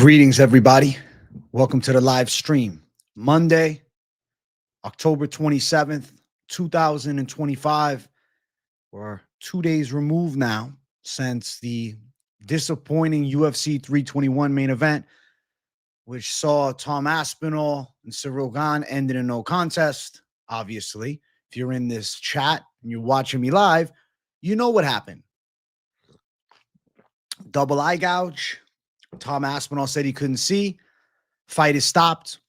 Greetings, everybody. Welcome to the live stream. Monday, October 27th, 2025. We're 2 days removed now since the disappointing UFC 321 main event, which saw Tom Aspinall and Cyril Gane end in a no contest. Obviously, if you're in this chat and you're watching me live, you know what happened. Double eye gouge. Tom Aspinall said he couldn't see. Fight is stopped.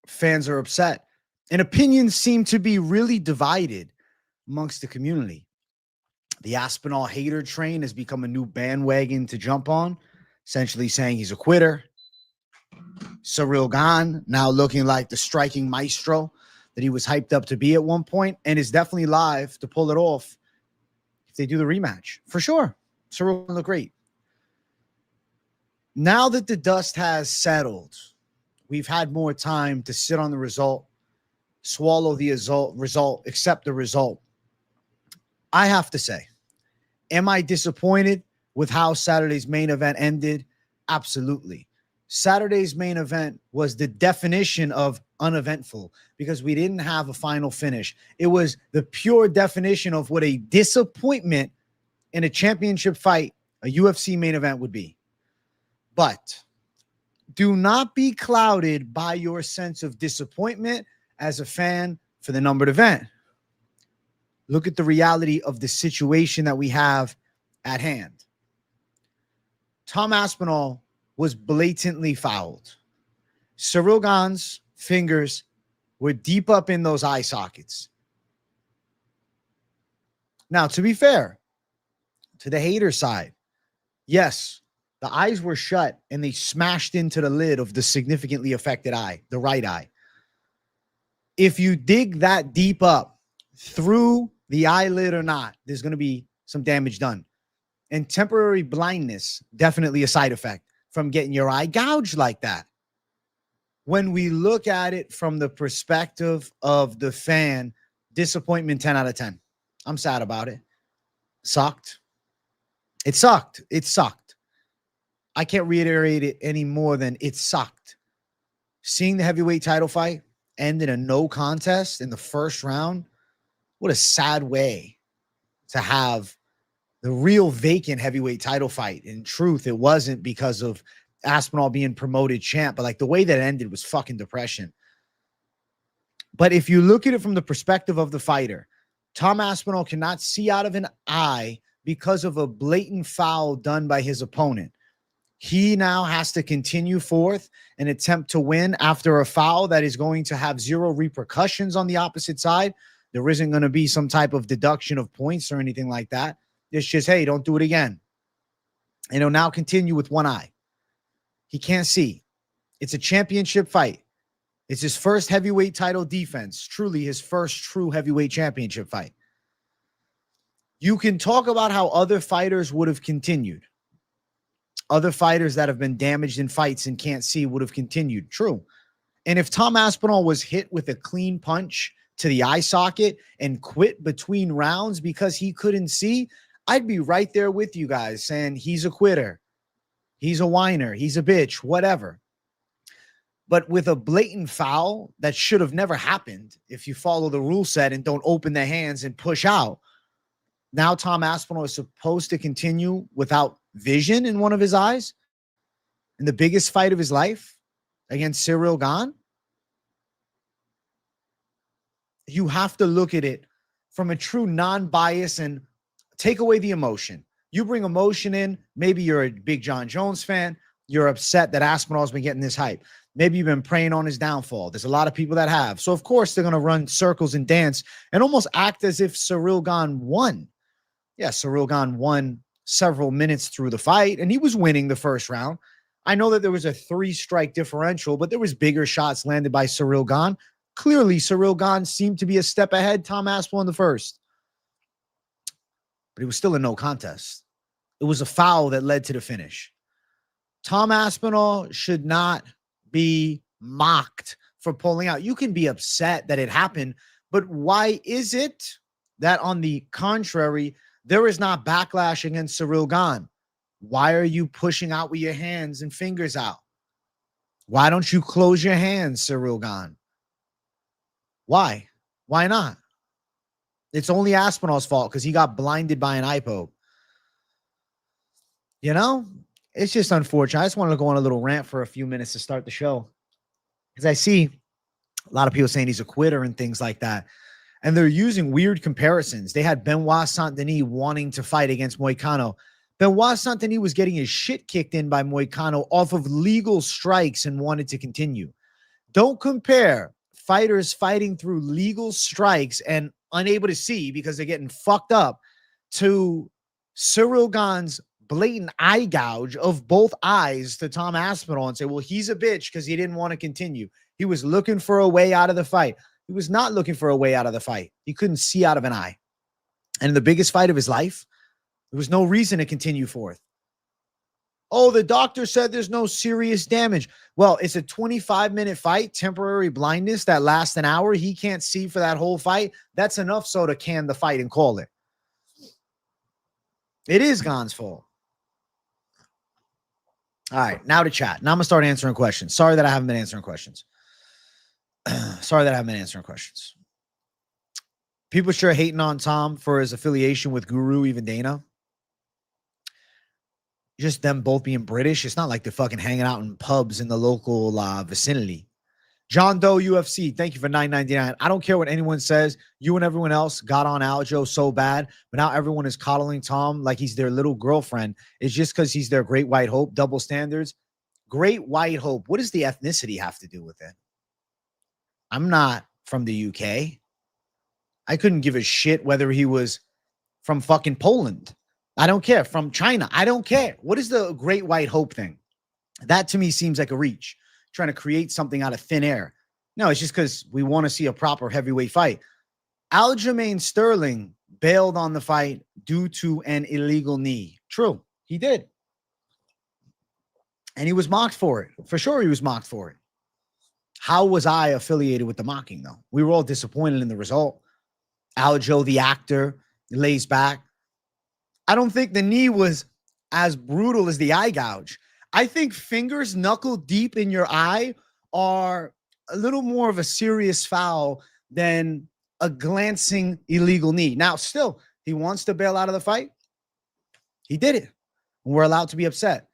Fans are upset. And opinions seem to be really divided amongst the community. The Aspinall hater train has become a new bandwagon to jump on, essentially saying he's a quitter. Cyril Gane now looking like the striking maestro that he was hyped up to be at one point, and is definitely live to pull it off if they do the rematch. For sure. Cyril will look great. Now that the dust has settled, we've had more time to sit on the result, swallow the result, accept the result. I have to say, am I disappointed with how Saturday's main event ended? Absolutely. Saturday's main event was the definition of uneventful because we didn't have a final finish. It was the pure definition of what a disappointment in a championship fight, a UFC main event would be. But do not be clouded by your sense of disappointment as a fan for the numbered event. Look at the reality of the situation that we have at hand. Tom Aspinall was blatantly fouled. Cyril Gane's fingers were deep up in those eye sockets. Now, to be fair to the hater side, yes, the eyes were shut and they smashed into the lid of the significantly affected eye, the right eye. If you dig that deep up through the eyelid or not, there's going to be some damage done. And temporary blindness, definitely a side effect from getting your eye gouged like that. When we look at it from the perspective of the fan, disappointment 10 out of 10. I'm sad about it. Sucked. It sucked. It sucked. I can't reiterate it any more than it sucked. Seeing the heavyweight title fight end in a no contest in the first round, what a sad way to have the real vacant heavyweight title fight. In truth, it wasn't because of Aspinall being promoted champ, but like the way that ended was fucking depression. But if you look at it from the perspective of the fighter, Tom Aspinall cannot see out of an eye because of a blatant foul done by his opponent. He now has to continue forth and attempt to win after a foul that is going to have zero repercussions on the opposite side. There isn't going to be some type of deduction of points or anything like that. It's just, hey, don't do it again. And he'll now continue with one eye. He can't see. It's a championship fight. It's his first heavyweight title defense. Truly his first true heavyweight championship fight. You can talk about how other fighters would have continued. Other fighters that have been damaged in fights and can't see would have continued. True. And if Tom Aspinall was hit with a clean punch to the eye socket and quit between rounds because he couldn't see, I'd be right there with you guys saying he's a quitter. He's a whiner. He's a bitch, whatever. But with a blatant foul that should have never happened if you follow the rule set and don't open the hands and push out, now Tom Aspinall is supposed to continue without vision in one of his eyes in the biggest fight of his life against Cyril Gane. You have to look at it from a true non-bias and take away the emotion. You bring emotion in. Maybe you're a big John Jones fan. You're upset that Aspinall's been getting this hype. Maybe you've been praying on his downfall. There's a lot of people that have. So, of course, they're going to run circles and dance and almost act as if Cyril Gane won. Yeah, Cyril Gane won several minutes through the fight, and he was winning the first round. I know that there was a 3-strike differential, but there was bigger shots landed by Cyril Gane. Clearly, Cyril Gane seemed to be a step ahead Tom Aspinall in the first. But it was still a no contest. It was a foul that led to the finish. Tom Aspinall should not be mocked for pulling out. You can be upset that it happened, but why is it that, on the contrary, there is not backlash against Cyril Gane? Why are you pushing out with your hands and fingers out? Why don't you close your hands, Cyril Gane? Why? Why not? It's only Aspinall's fault because he got blinded by an eye poke. You know, it's just unfortunate. I just wanted to go on a little rant for a few minutes to start the show because I see a lot of people saying he's a quitter and things like that. And they're using weird comparisons. They had Benoit Saint-Denis wanting to fight against Moicano. Benoit Saint-Denis was getting his shit kicked in by Moicano off of legal strikes and wanted to continue. Don't compare fighters fighting through legal strikes and unable to see because they're getting fucked up to Cyril Gane's blatant eye gouge of both eyes to Tom Aspinall and say, well, he's a bitch because he didn't want to continue. He was looking for a way out of the fight. He was not looking for a way out of the fight. He couldn't see out of an eye. And in the biggest fight of his life, there was no reason to continue forth. Oh, the doctor said there's no serious damage. Well, it's a 25-minute fight, temporary blindness that lasts an hour. He can't see for that whole fight. That's enough so to can the fight and call it. It is Gane's fault. All right, now to chat. Now I'm going to start answering questions. Sorry that I haven't been answering questions. People sure hating on Tom for his affiliation with Guru, even Dana. Just them both being British. It's not like they're fucking hanging out in pubs in the local vicinity. John Doe UFC, thank you for $9.99. I don't care what anyone says. You and everyone else got on Aljo so bad, but now everyone is coddling Tom like he's their little girlfriend. It's just because he's their great white hope. Double standards. Great white hope. What does the ethnicity have to do with it? I'm not from the UK. I couldn't give a shit whether he was from fucking Poland. I don't care. From China. I don't care. What is the great white hope thing? That to me seems like a reach. Trying to create something out of thin air. No, it's just because we want to see a proper heavyweight fight. Aljamain Sterling bailed on the fight due to an illegal knee. True, he did. And he was mocked for it. For sure, he was mocked for it. How was I affiliated with the mocking, though? We were all disappointed in the result. Aljo, the actor, lays back. I don't think the knee was as brutal as the eye gouge. I think fingers knuckle deep in your eye are a little more of a serious foul than a glancing illegal knee. Now, still, he wants to bail out of the fight. He did it. We're allowed to be upset.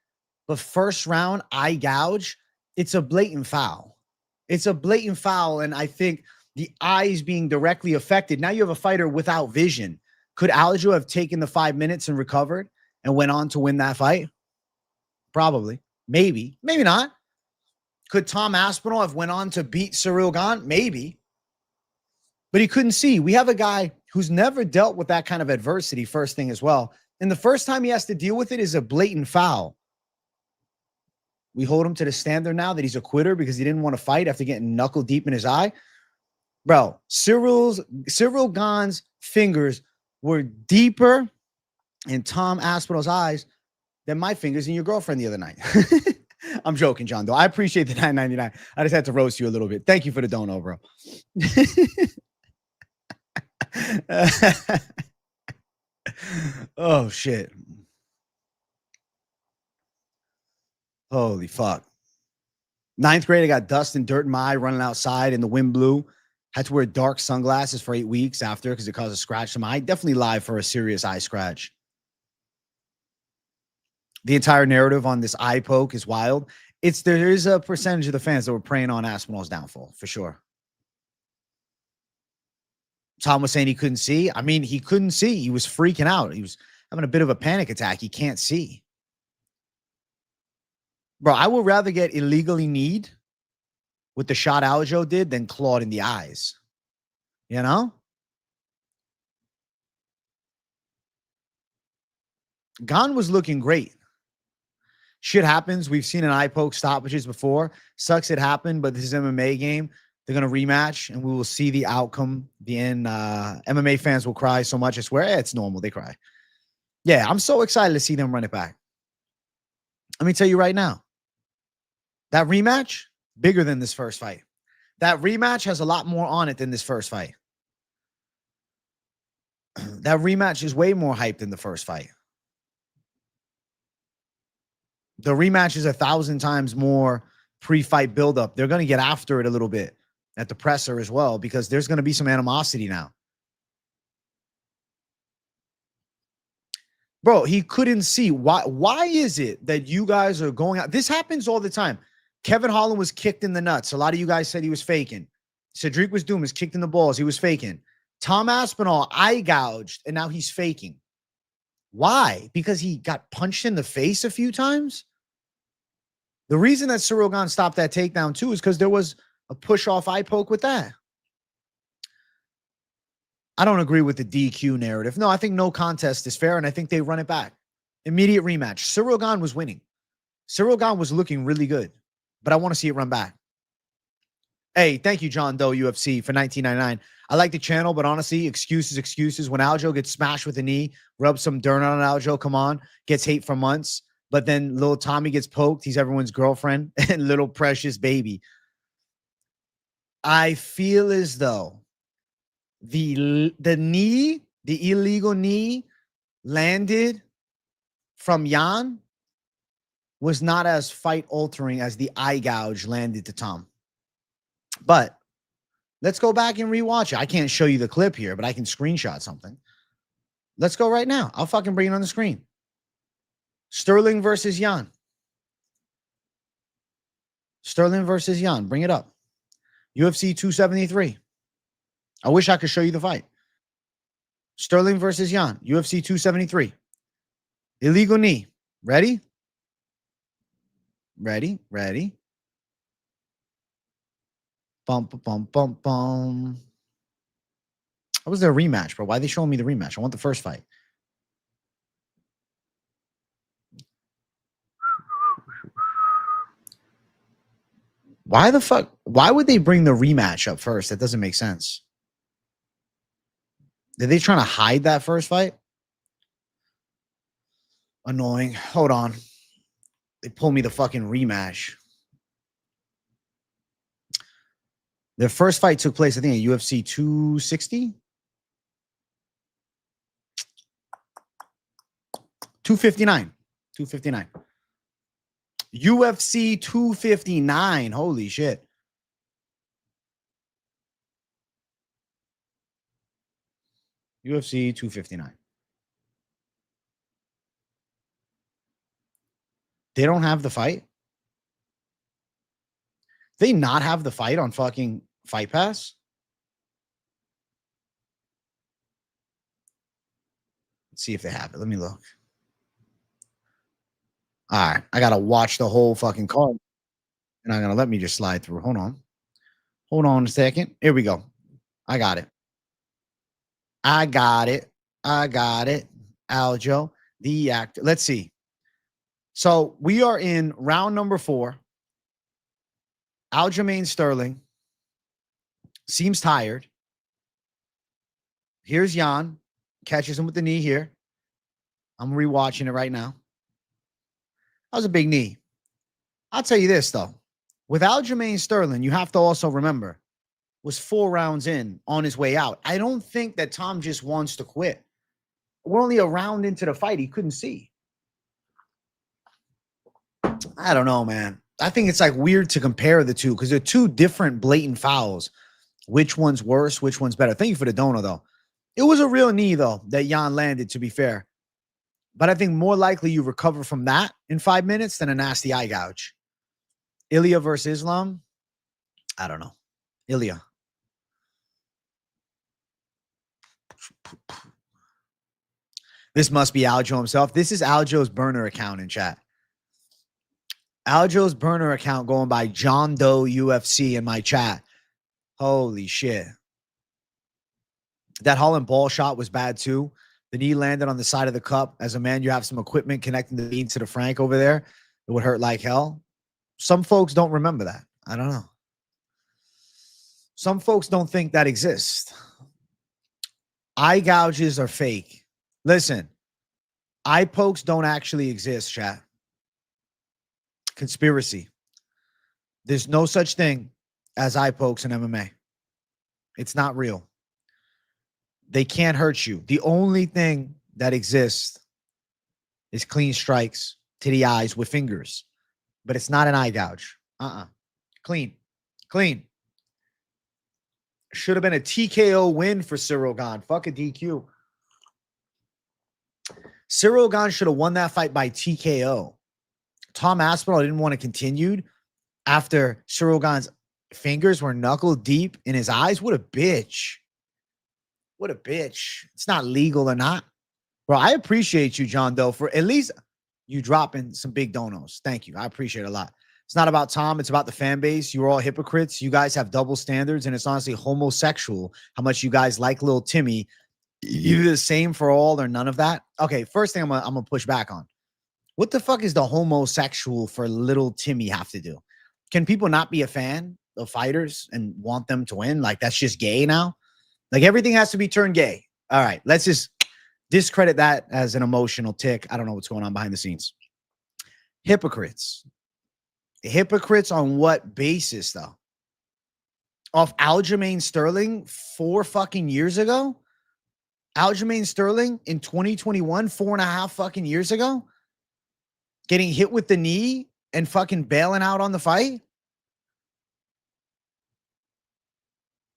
But first round, eye gouge, it's a blatant foul. It's a blatant foul, and I think the eyes being directly affected. Now you have a fighter without vision. Could Aljo have taken the 5 minutes and recovered and went on to win that fight? Probably. Maybe. Maybe not. Could Tom Aspinall have went on to beat Cyril Gane? Maybe. But he couldn't see. We have a guy who's never dealt with that kind of adversity first thing as well. And the first time he has to deal with it is a blatant foul. We hold him to the standard now that he's a quitter because he didn't want to fight after getting knuckle deep in his eye. Bro, Cyril Gane's fingers were deeper in Tom Aspinall's eyes than my fingers in your girlfriend the other night. I'm joking, John, though. I appreciate the $9.99. I just had to roast you a little bit. Thank you for the dono, bro. Oh, shit. Holy fuck. Ninth grade, I got dust and dirt in my eye running outside and the wind blew. Had to wear dark sunglasses for 8 weeks after because it caused a scratch to my eye. Definitely live for a serious eye scratch. The entire narrative on this eye poke is wild. There is a percentage of the fans that were preying on Aspinall's downfall, for sure. Tom was saying he couldn't see. I mean, he couldn't see. He was freaking out. He was having a bit of a panic attack. He can't see. Bro, I would rather get illegally kneed with the shot Aljo did than clawed in the eyes. You know? Gane was looking great. Shit happens. We've seen an eye poke stoppages before. Sucks it happened, but this is MMA game. They're going to rematch, and we will see the outcome. The end. MMA fans will cry so much. I swear, it's normal. They cry. Yeah, I'm so excited to see them run it back. Let me tell you right now. That rematch, bigger than this first fight. That rematch has a lot more on it than this first fight. That rematch is way more hyped than the first fight. The rematch is 1,000 times more pre-fight buildup. They're going to get after it a little bit at the presser as well, because there's going to be some animosity now. Bro, he couldn't see. Why is it that you guys are going out? This happens all the time. Kevin Holland was kicked in the nuts. A lot of you guys said he was faking. Cedric was doomed, was kicked in the balls. He was faking. Tom Aspinall eye gouged, and now he's faking. Why? Because he got punched in the face a few times? The reason that Ciryl Gane stopped that takedown too is because there was a push-off eye poke with that. I don't agree with the DQ narrative. No, I think no contest is fair, and I think they run it back. Immediate rematch. Ciryl Gane was winning. Ciryl Gane was looking really good, but I want to see it run back. Hey, thank you, John Doe UFC, for $19.99. I like the channel, but honestly, excuses. When Aljo gets smashed with a knee, rub some dirt on Aljo, come on, gets hate for months. But then little Tommy gets poked. He's everyone's girlfriend and little precious baby. I feel as though the knee, the illegal knee landed from Jan was not as fight altering as the eye gouge landed to Tom. But let's go back and rewatch it. I can't show you the clip here, but I can screenshot something. Let's go right now. I'll fucking bring it on the screen. Sterling versus Jan. Sterling versus Jan. Bring it up. UFC 273. I wish I could show you the fight. Sterling versus Jan. UFC 273. Illegal knee. Ready? Ready? Bum. How was there a rematch, bro? Why are they showing me the rematch? I want the first fight. Why the fuck? Why would they bring the rematch up first? That doesn't make sense. Are they trying to hide that first fight? Annoying. Hold on. They pull me the fucking rematch. Their first fight took place, I think, at UFC 260? 259. 259. UFC 259. Holy shit. UFC 259. They don't have the fight? They not have the fight on fucking Fight Pass? Let's see if they have it. Let me look. All right. I got to watch the whole fucking card. And I'm going to let me just slide through. Hold on. Hold on a second. Here we go. I got it. Aljo, the actor. Let's see. So we are in round number 4. Aljamain Sterling seems tired. Here's Jan. Catches him with the knee here. I'm rewatching it right now. That was a big knee. I'll tell you this, though. With Aljamain Sterling, you have to also remember, was 4 rounds in on his way out. I don't think that Tom just wants to quit. We're only a round into the fight. He couldn't see. I don't know, man. I think it's like weird to compare the two because they're two different blatant fouls. Which one's worse? Which one's better? Thank you for the donor, though. It was a real knee, though, that Jan landed, to be fair. But I think more likely you recover from that in 5 minutes than a nasty eye gouge. Ilya versus Islam? I don't know. Ilya. This must be Aljo himself. This is Aljo's burner account in chat. Aljo's burner account going by John Doe UFC in my chat. Holy shit. That Holland ball shot was bad too. The knee landed on the side of the cup. As a man, you have some equipment connecting the knee to the Frank over there. It would hurt like hell. Some folks don't remember that. I don't know. Some folks don't think that exists. Eye gouges are fake. Listen, eye pokes don't actually exist, chat. Conspiracy. There's no such thing as eye pokes in MMA. It's not real. They can't hurt you. The only thing that exists is clean strikes to the eyes with fingers, but it's not an eye gouge. Clean. Clean. Should have been a TKO win for Cyril Gane. Fuck a DQ. Cyril Gane should have won that fight by TKO. Tom Aspinall didn't want to continue after Cyril Gane's fingers were knuckle deep in his eyes. What a bitch. What a bitch. It's not legal or not. Bro, I appreciate you, John Doe, for at least you dropping some big donos. Thank you. I appreciate it a lot. It's not about Tom. It's about the fan base. You're all hypocrites. You guys have double standards, and it's honestly homosexual how much you guys like little Timmy. Either the same for all or none of that. Okay, first thing I'm gonna push back on. What the fuck is the homosexual for little Timmy have to do? Can people not be a fan of fighters and want them to win? Like, that's just gay now? Like, everything has to be turned gay. All right, let's just discredit that as an emotional tick. I don't know what's going on behind the scenes. Hypocrites. Hypocrites on what basis, though? Off Aljamain Sterling 4 fucking years ago? Aljamain Sterling in 2021, 4.5 fucking years ago? Getting hit with the knee and fucking bailing out on the fight?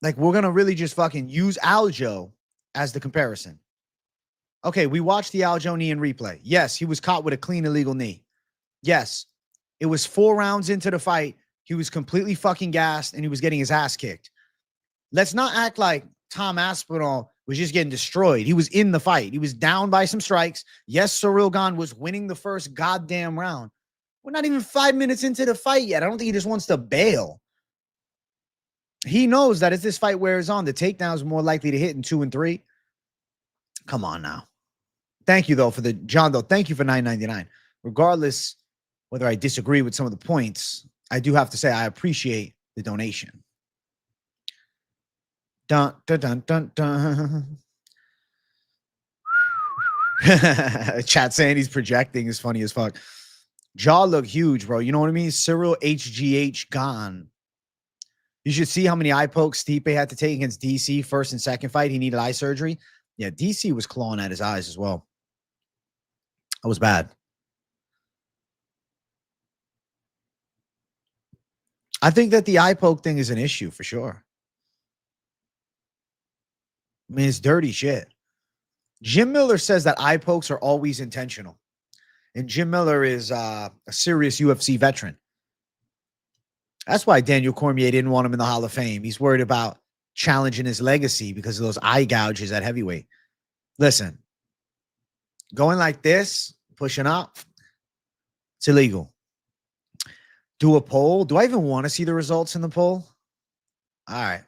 Like, we're going to really just fucking use Aljo as the comparison. Okay, we watched the Aljo knee in replay. Yes, he was caught with a clean illegal knee. Yes, it was 4 rounds into the fight. He was completely fucking gassed and he was getting his ass kicked. Let's not act like Tom Aspinall was just getting destroyed. He was in the fight. He was down by some strikes. Yes, Cyril Gane was winning the first goddamn round. We're not even 5 minutes into the fight yet. I don't think he just wants to bail. He knows that as this fight wears on, the takedowns are more likely to hit in 2 and 3. Come on now. Thank you, though, for the John, though. Thank you for $9.99. Regardless whether I disagree with some of the points, I do have to say I appreciate the donation. Dun, dun, dun, dun, dun. Chat saying he's projecting is funny as fuck. Jaw look huge, bro. You know what I mean? Cyril HGH Gane. You should see how many eye pokes Stipe had to take against DC first and second fight. He needed eye surgery. Yeah, DC was clawing at his eyes as well. That was bad. I think that the eye poke thing is an issue for sure. I mean, it's dirty shit. Jim Miller says that eye pokes are always intentional. And Jim Miller is a serious UFC veteran. That's why Daniel Cormier didn't want him in the Hall of Fame. He's worried about challenging his legacy because of those eye gouges at heavyweight. Listen, going like this, pushing up, it's illegal. Do a poll. Do I even want to see the results in the poll? All right.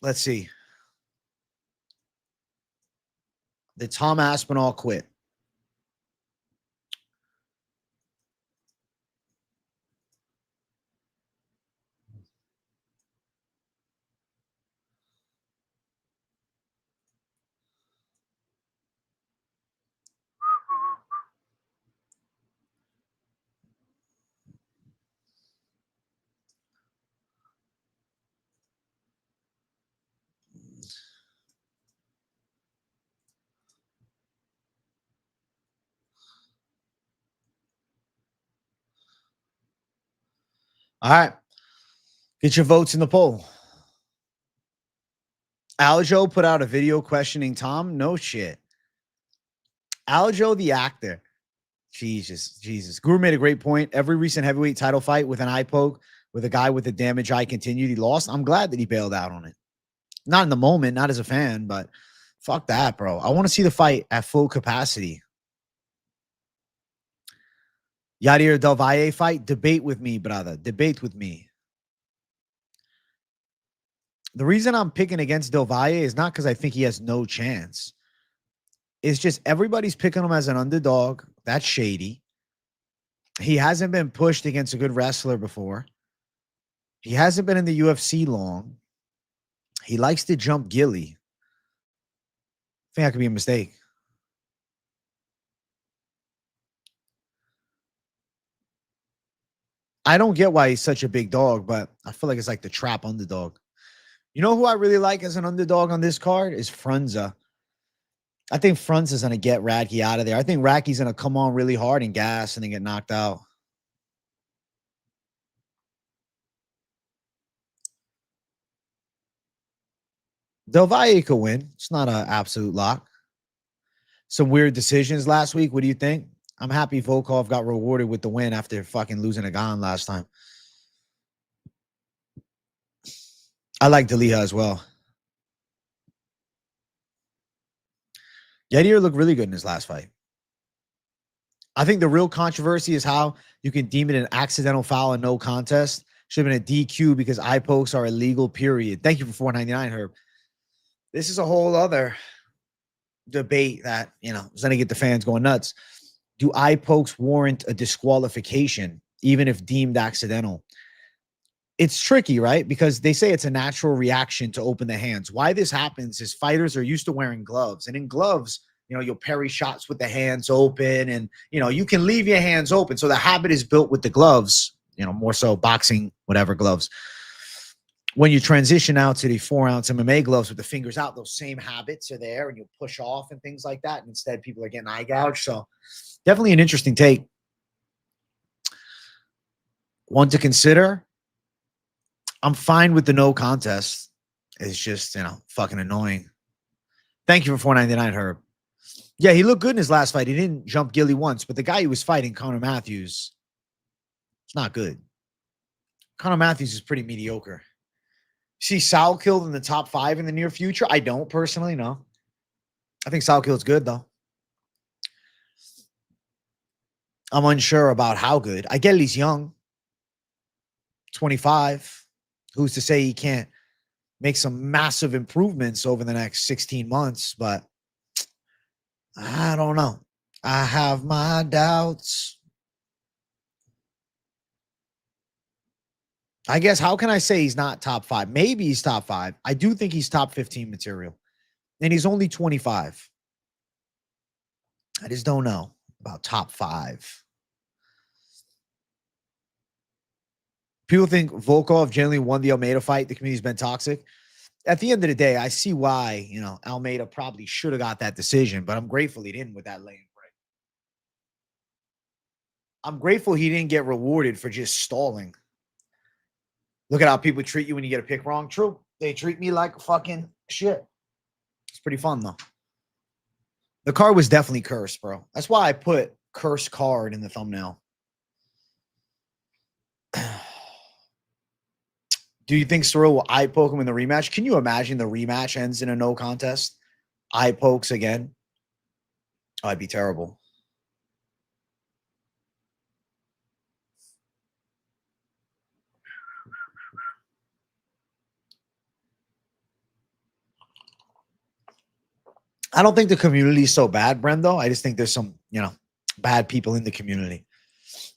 Let's see. Did Tom Aspinall quit? All right. Get your votes in the poll. Aljo put out a video questioning Tom. No shit. Aljo, the actor. Jesus. Guru made a great point. Every recent heavyweight title fight with an eye poke, with a guy with a damaged eye continued, he lost. I'm glad that he bailed out on it. Not in the moment, not as a fan, but fuck that, bro. I want to see the fight at full capacity. Yadir Del Valle fight? Debate with me, brother. Debate with me. The reason I'm picking against Del Valle is not because I think he has no chance. It's just everybody's picking him as an underdog. That's shady. He hasn't been pushed against a good wrestler before. He hasn't been in the UFC long. He likes to jump Gilly. I think that could be a mistake. I don't get why he's such a big dog, but I feel like it's like the trap underdog. You know who I really like as an underdog on this card is Frunza. I think Fronts is going to get Radke out of there. I think Radke's going to come on really hard and gas and then get knocked out. Del Valle could win. It's not an absolute lock. Some weird decisions last week. What do you think? I'm happy Volkov got rewarded with the win after fucking losing a Gane last time. I like Deliha as well. Yedier looked really good in his last fight. I think the real controversy is how you can deem it an accidental foul and no contest. Should have been a DQ because eye pokes are illegal, period. Thank you for $4.99, Herb. This is a whole other debate that, you know, is going to get the fans going nuts. Do eye pokes warrant a disqualification, even if deemed accidental? It's tricky, right? Because they say it's a natural reaction to open the hands. Why this happens is fighters are used to wearing gloves. And in gloves, you know, you'll parry shots with the hands open and, you know, you can leave your hands open. So the habit is built with the gloves, you know, more so boxing, whatever gloves. When you transition out to the 4-ounce MMA gloves with the fingers out, those same habits are there and you'll push off and things like that. And instead, people are getting eye gouged. So definitely an interesting take. One to consider. I'm fine with the no contest. It's just, you know, fucking annoying. Thank you for $4.99, Herb. Yeah, he looked good in his last fight. He didn't jump Gilly once, but the guy he was fighting, Conor Matthews, it's not good. Conor Matthews is pretty mediocre. See Sal killed in the top 5 in the near future? I don't personally, no. I think Sal kill's good, though. I'm unsure about how good. I get he's young. 25. Who's to say he can't make some massive improvements over the next 16 months? But I don't know. I have my doubts. I guess, how can I say he's not top 5? Maybe he's top 5. I do think he's top 15 material. And he's only 25. I just don't know about top 5. People think Volkov generally won the Almeida fight. The community's been toxic. At the end of the day, I see why, you know, Almeida probably should have got that decision, but I'm grateful he didn't with that lane break. I'm grateful he didn't get rewarded for just stalling. Look at how people treat you when you get a pick wrong. True. They treat me like fucking shit. It's pretty fun, though. The card was definitely cursed, bro. That's why I put cursed card in the thumbnail. Do you think Cyril will eye poke him in the rematch? Can you imagine the rematch ends in a no contest? Eye pokes again? Oh, it'd be terrible. I don't think the community is so bad, Brendo. I just think there's some, you know, bad people in the community.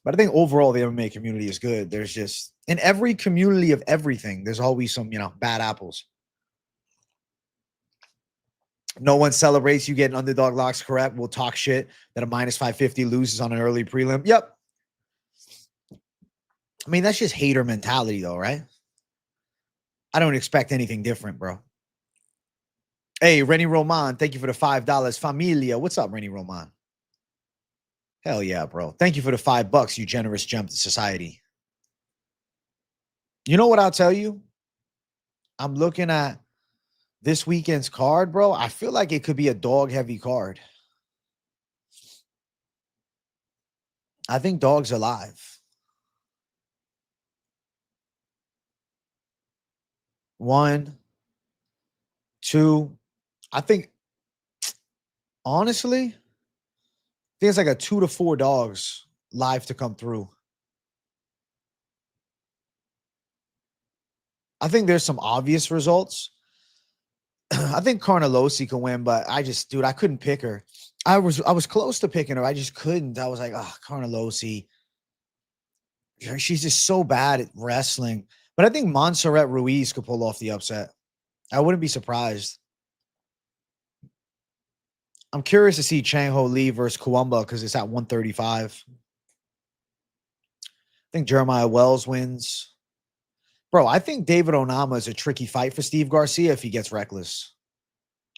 But I think overall the MMA community is good. There's just, in every community of everything, there's always some, you know, bad apples. No one celebrates you getting underdog locks correct. We'll talk shit that a minus 550 loses on an early prelim. Yep. I mean, that's just hater mentality, though, right? I don't expect anything different, bro. Hey, Rennie Roman, thank you for the $5. Familia, what's up, Rennie Roman? Hell yeah, bro. Thank you for the $5, you generous gem to society. You know what I'll tell you? I'm looking at this weekend's card, bro. I feel like it could be a dog-heavy card. I think dogs are live. 1, 2. I think, honestly, I think it's like a 2 to 4 dogs live to come through. I think there's some obvious results. I think Carnelosi can win, but I just, dude, I couldn't pick her. I was close to picking her. I just couldn't. I was like, oh, Carnelosi. She's just so bad at wrestling. But I think Montserrat Ruiz could pull off the upset. I wouldn't be surprised. I'm curious to see Chang Ho Lee versus Kuwamba because it's at 135. I think Jeremiah Wells wins. Bro, I think David Onama is a tricky fight for Steve Garcia if he gets reckless.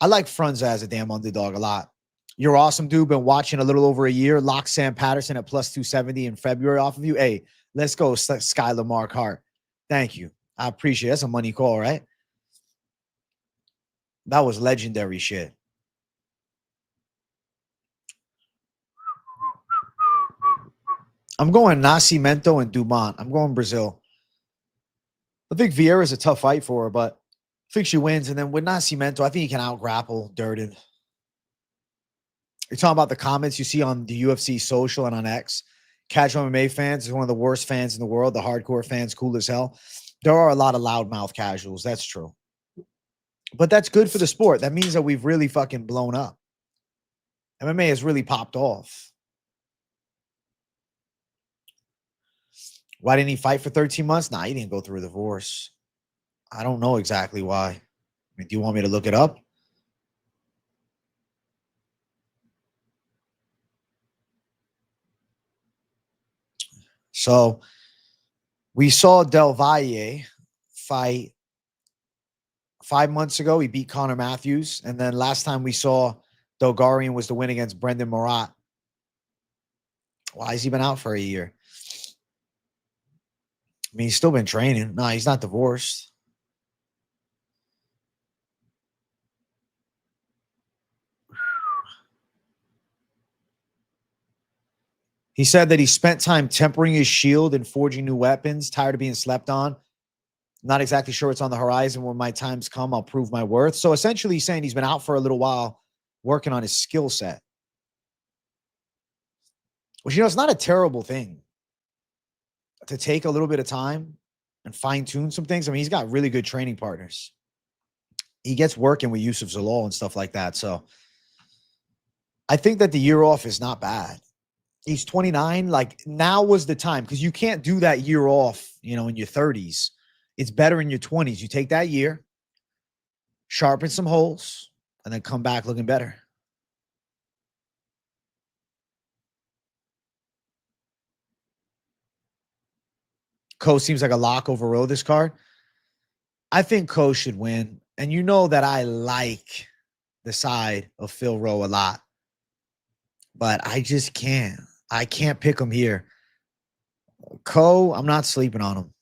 I like Frunza as a damn underdog a lot. You're awesome, dude. Been watching a little over a year. Lock Sam Patterson at plus 270 in February off of you. Hey, let's go, Skylar Markhart. Thank you. I appreciate it. That's a money call, right? That was legendary shit. I'm going Nascimento and Dumont. I'm going Brazil. I think Vieira's a tough fight for her, but I think she wins. And then with Nascimento, I think he can out-grapple Durden. You're talking about the comments you see on the UFC social and on X. Casual MMA fans is one of the worst fans in the world. The hardcore fans, cool as hell. There are a lot of loudmouth casuals. That's true. But that's good for the sport. That means that we've really fucking blown up. MMA has really popped off. Why didn't he fight for 13 months? Nah, he didn't go through a divorce. I don't know exactly why. I mean, do you want me to look it up? So we saw Del Valle fight 5 months ago. He beat Connor Matthews. And then last time we saw Dolgarian was the win against Brendan Murat. Why has he been out for a year? I mean, he's still been training. No, he's not divorced. He said that he spent time tempering his shield and forging new weapons, tired of being slept on. Not exactly sure what's on the horizon. When my times come, I'll prove my worth. So essentially he's saying he's been out for a little while working on his skill set. Which, you know, it's not a terrible thing to take a little bit of time and fine-tune some things. I mean, he's got really good training partners. He gets working with Yusuf Zalal and stuff like that. So I think that the year off is not bad. He's 29. Like, now was the time, because you can't do that year off, you know, in your 30s. It's better in your 20s. You take that year, sharpen some holes, and then come back looking better. Ko seems like a lock over Rowe this card. I think Ko should win. And you know that I like the side of Phil Rowe a lot. But I just can't. I can't pick him here. Ko, I'm not sleeping on him.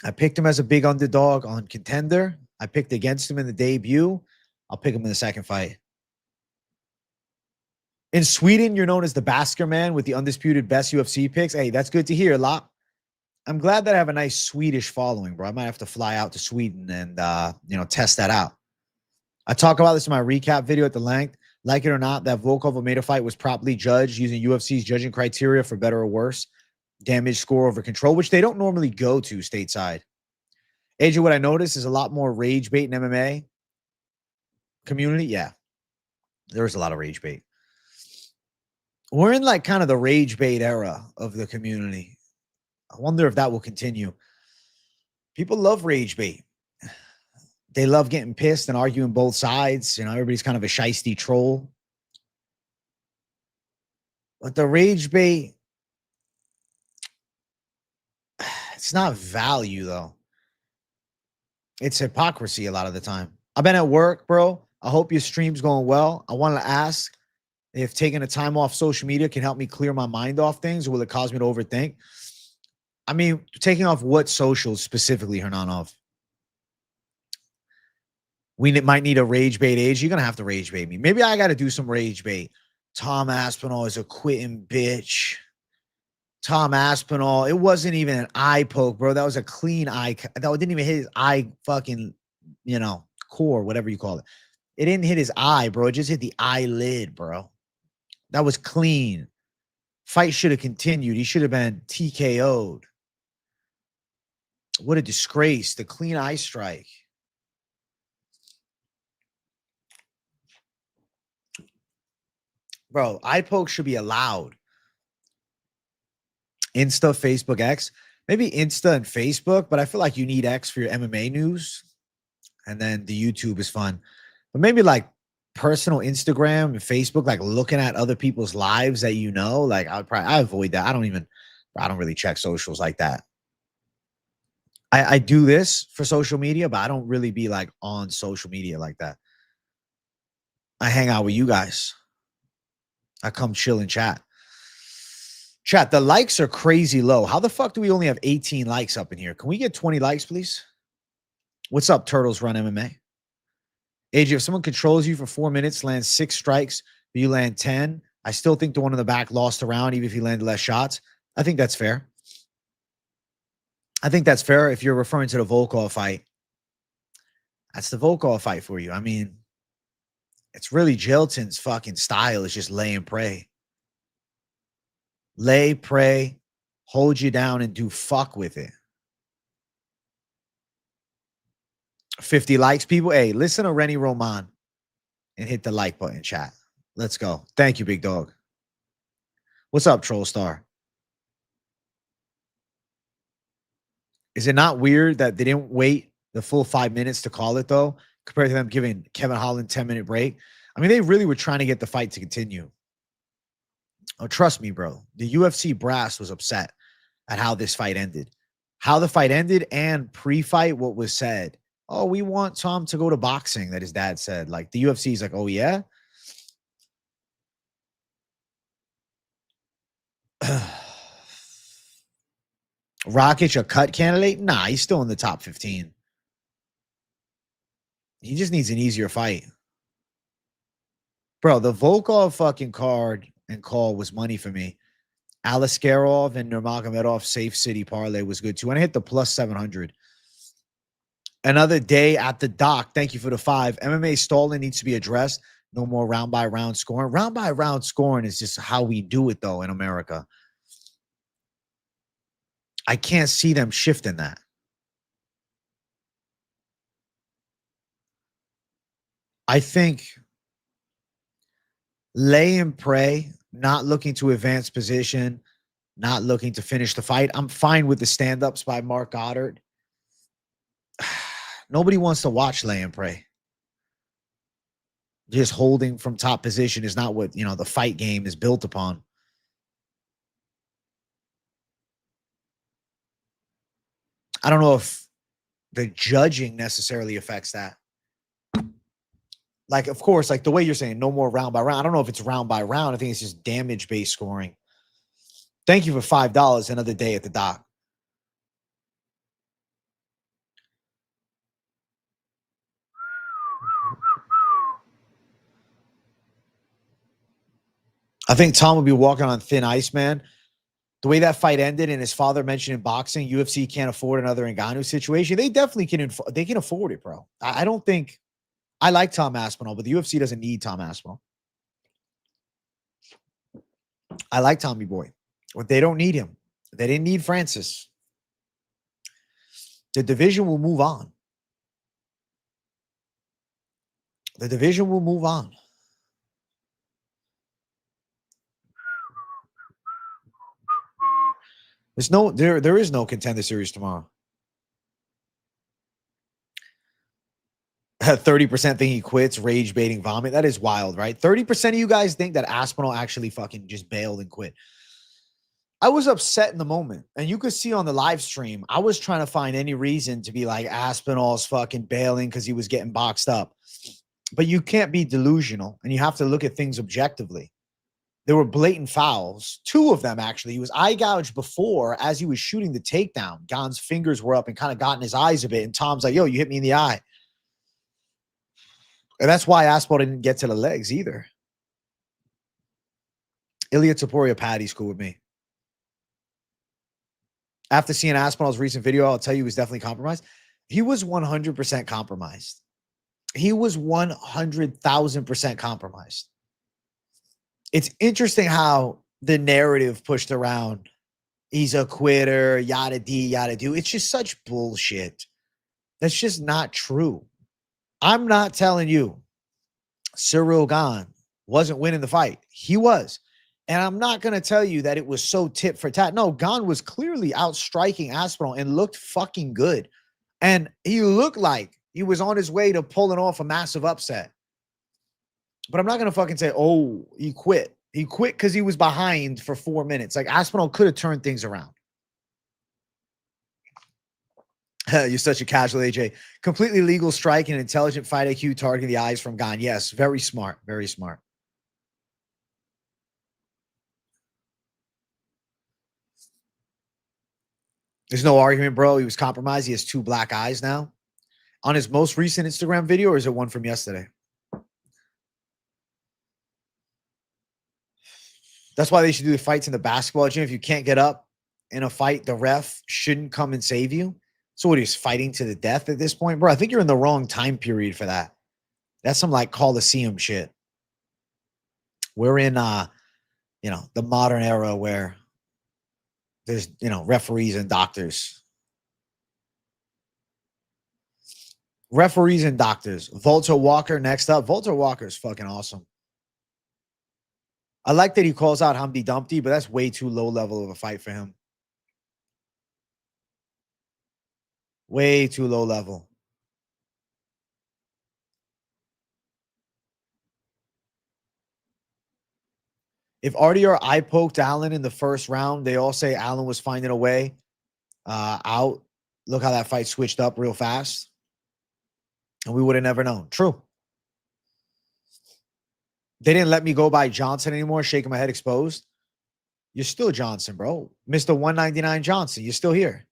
I picked him as a big underdog on Contender. I picked against him in the debut. I'll pick him in the second fight. In Sweden, you're known as the Basker Man with the undisputed best UFC picks. Hey, that's good to hear, Lot. I'm glad that I have a nice Swedish following, bro. I might have to fly out to Sweden and, you know, test that out. I talk about this in my recap video at the length. Like it or not, that Volkov Almeida fight was properly judged using UFC's judging criteria for better or worse. Damage score over control, which they don't normally go to stateside. AJ, what I noticed is a lot more rage bait in MMA community. Yeah, there's a lot of rage bait. We're in like kind of the rage bait era of the community. I wonder if that will continue. People love rage bait. They love getting pissed and arguing both sides. You know, everybody's kind of a shiesty troll. But the rage bait, it's not value, though. It's hypocrisy a lot of the time. I've been at work, bro. I hope your stream's going well. I wanted to ask if taking a time off social media can help me clear my mind off things, or will it cause me to overthink? I mean, taking off what socials specifically, Hernanov? We might need a rage bait age. You're going to have to rage bait me. Maybe I got to do some rage bait. Tom Aspinall is a quitting bitch. Tom Aspinall. It wasn't even an eye poke, bro. That was a clean eye. That didn't even hit his eye fucking, you know, core, whatever you call it. It didn't hit his eye, bro. It just hit the eyelid, bro. That was clean. Fight should have continued. He should have been TKO'd. What a disgrace. The clean eye strike. Bro, eye poke should be allowed. Insta, Facebook, X. Maybe Insta and Facebook, but I feel like you need X for your MMA news. And then the YouTube is fun. But maybe like personal Instagram and Facebook, like looking at other people's lives that you know, like I avoid that. I don't really check socials like that. I do this for social media, but I don't really be like on social media like that. I hang out with you guys. I come chill and chat. Chat, the likes are crazy low. How the fuck do we only have 18 likes up in here? Can we get 20 likes, please? What's up, Turtles Run MMA? AJ, if someone controls you for 4 minutes, lands 6 strikes, but you land 10, I still think the one in the back lost a round, even if he landed less shots. I think that's fair. I think that's fair if you're referring to the Volkov fight. That's the Volkov fight for you. I mean, it's really Jelton's fucking style is just lay and pray. Lay, pray, hold you down, and do fuck with it. 50 likes, people. Hey, listen to Rennie Roman and hit the like button, chat. Let's go. Thank you, big dog. What's up, Troll Star? Is it not weird that they didn't wait the full 5 minutes to call it, though, compared to them giving Kevin Holland 10-minute break? I mean, they really were trying to get the fight to continue. Oh, trust me, bro. The UFC brass was upset at how this fight ended. How the fight ended and pre-fight what was said. Oh, we want Tom to go to boxing, that his dad said. Like, the UFC is like, oh, yeah? Rakic a cut candidate? Nah, he's still in the top 15. He just needs an easier fight. Bro, the Volkov fucking card and call was money for me. Aliskerov and Nurmagomedov safe city parlay was good too. And I hit the plus 700. Another day at the dock. Thank you for the 5. MMA stalling needs to be addressed. No more round by round scoring. Round by round scoring is just how we do it, though, in America. I can't see them shifting that. I think lay and pray, not looking to advance position, not looking to finish the fight. I'm fine with the stand-ups by Mark Goddard. Nobody wants to watch lay and pray. Just holding from top position is not what, the fight game is built upon. I don't know if the judging necessarily affects that. Like, of course, like the way you're saying, no more round by round. I don't know if it's round by round. I think it's just damage-based scoring. Thank you for $5. Another day at the dock. I think Tom would be walking on thin ice, man. The way that fight ended, and his father mentioned in boxing, UFC can't afford another Ngannou situation. They definitely can. They can afford it, bro. I don't think. I like Tom Aspinall, but the UFC doesn't need Tom Aspinall. I like Tommy Boy, but they don't need him. They didn't need Francis. The division will move on. The division will move on. There is no contender series tomorrow. 30% think he quits, rage baiting vomit. That is wild, right? 30% of you guys think that Aspinall actually fucking just bailed and quit. I was upset in the moment, and you could see on the live stream, I was trying to find any reason to be like Aspinall's fucking bailing because he was getting boxed up. But you can't be delusional, and you have to look at things objectively. There were blatant fouls. 2 of them, actually. He was eye gouged before as he was shooting the takedown. Gane's fingers were up and kind of got in his eyes a bit, and Tom's like, yo, you hit me in the eye. And that's why Aspinall didn't get to the legs either. Ilya Taporia Patty's cool with me. After seeing Aspinall's recent video, I'll tell you he was definitely compromised. He was 100% compromised. He was 100,000% compromised. It's interesting how the narrative pushed around, he's a quitter, yada dee, yada do. It's just such bullshit. That's just not true. I'm not telling you Cyril Gane wasn't winning the fight. He was. And I'm not going to tell you that it was so tit for tat. No, Gane was clearly outstriking Aspinall and looked fucking good. And he looked like he was on his way to pulling off a massive upset. But I'm not going to fucking say, oh, he quit. He quit because he was behind for 4 minutes. Like, Aspinall could have turned things around. You're such a casual, AJ. Completely legal strike and intelligent fight IQ targeting the eyes from Gane. Yes, very smart. Very smart. There's no argument, bro. He was compromised. He has 2 black eyes now. On his most recent Instagram video, or is it one from yesterday? That's why they should do the fights in the basketball gym. If you can't get up in a fight, the ref shouldn't come and save you. So what, he's fighting to the death at this point? Bro, I think you're in the wrong time period for that. That's some like Coliseum shit. We're in the modern era where there's, referees and doctors. Referees and doctors. Volter Walker next up. Volter Walker is fucking awesome. I like that he calls out Humpty Dumpty, but that's way too low level of a fight for him. Way too low level. If Artie or I poked Allen in the first round, they all say Allen was finding a way out. Look how that fight switched up real fast. And we would have never known. True. They didn't let me go by Johnson anymore, shaking my head exposed. You're still Johnson, bro. Mr. 199 Johnson. You're still here.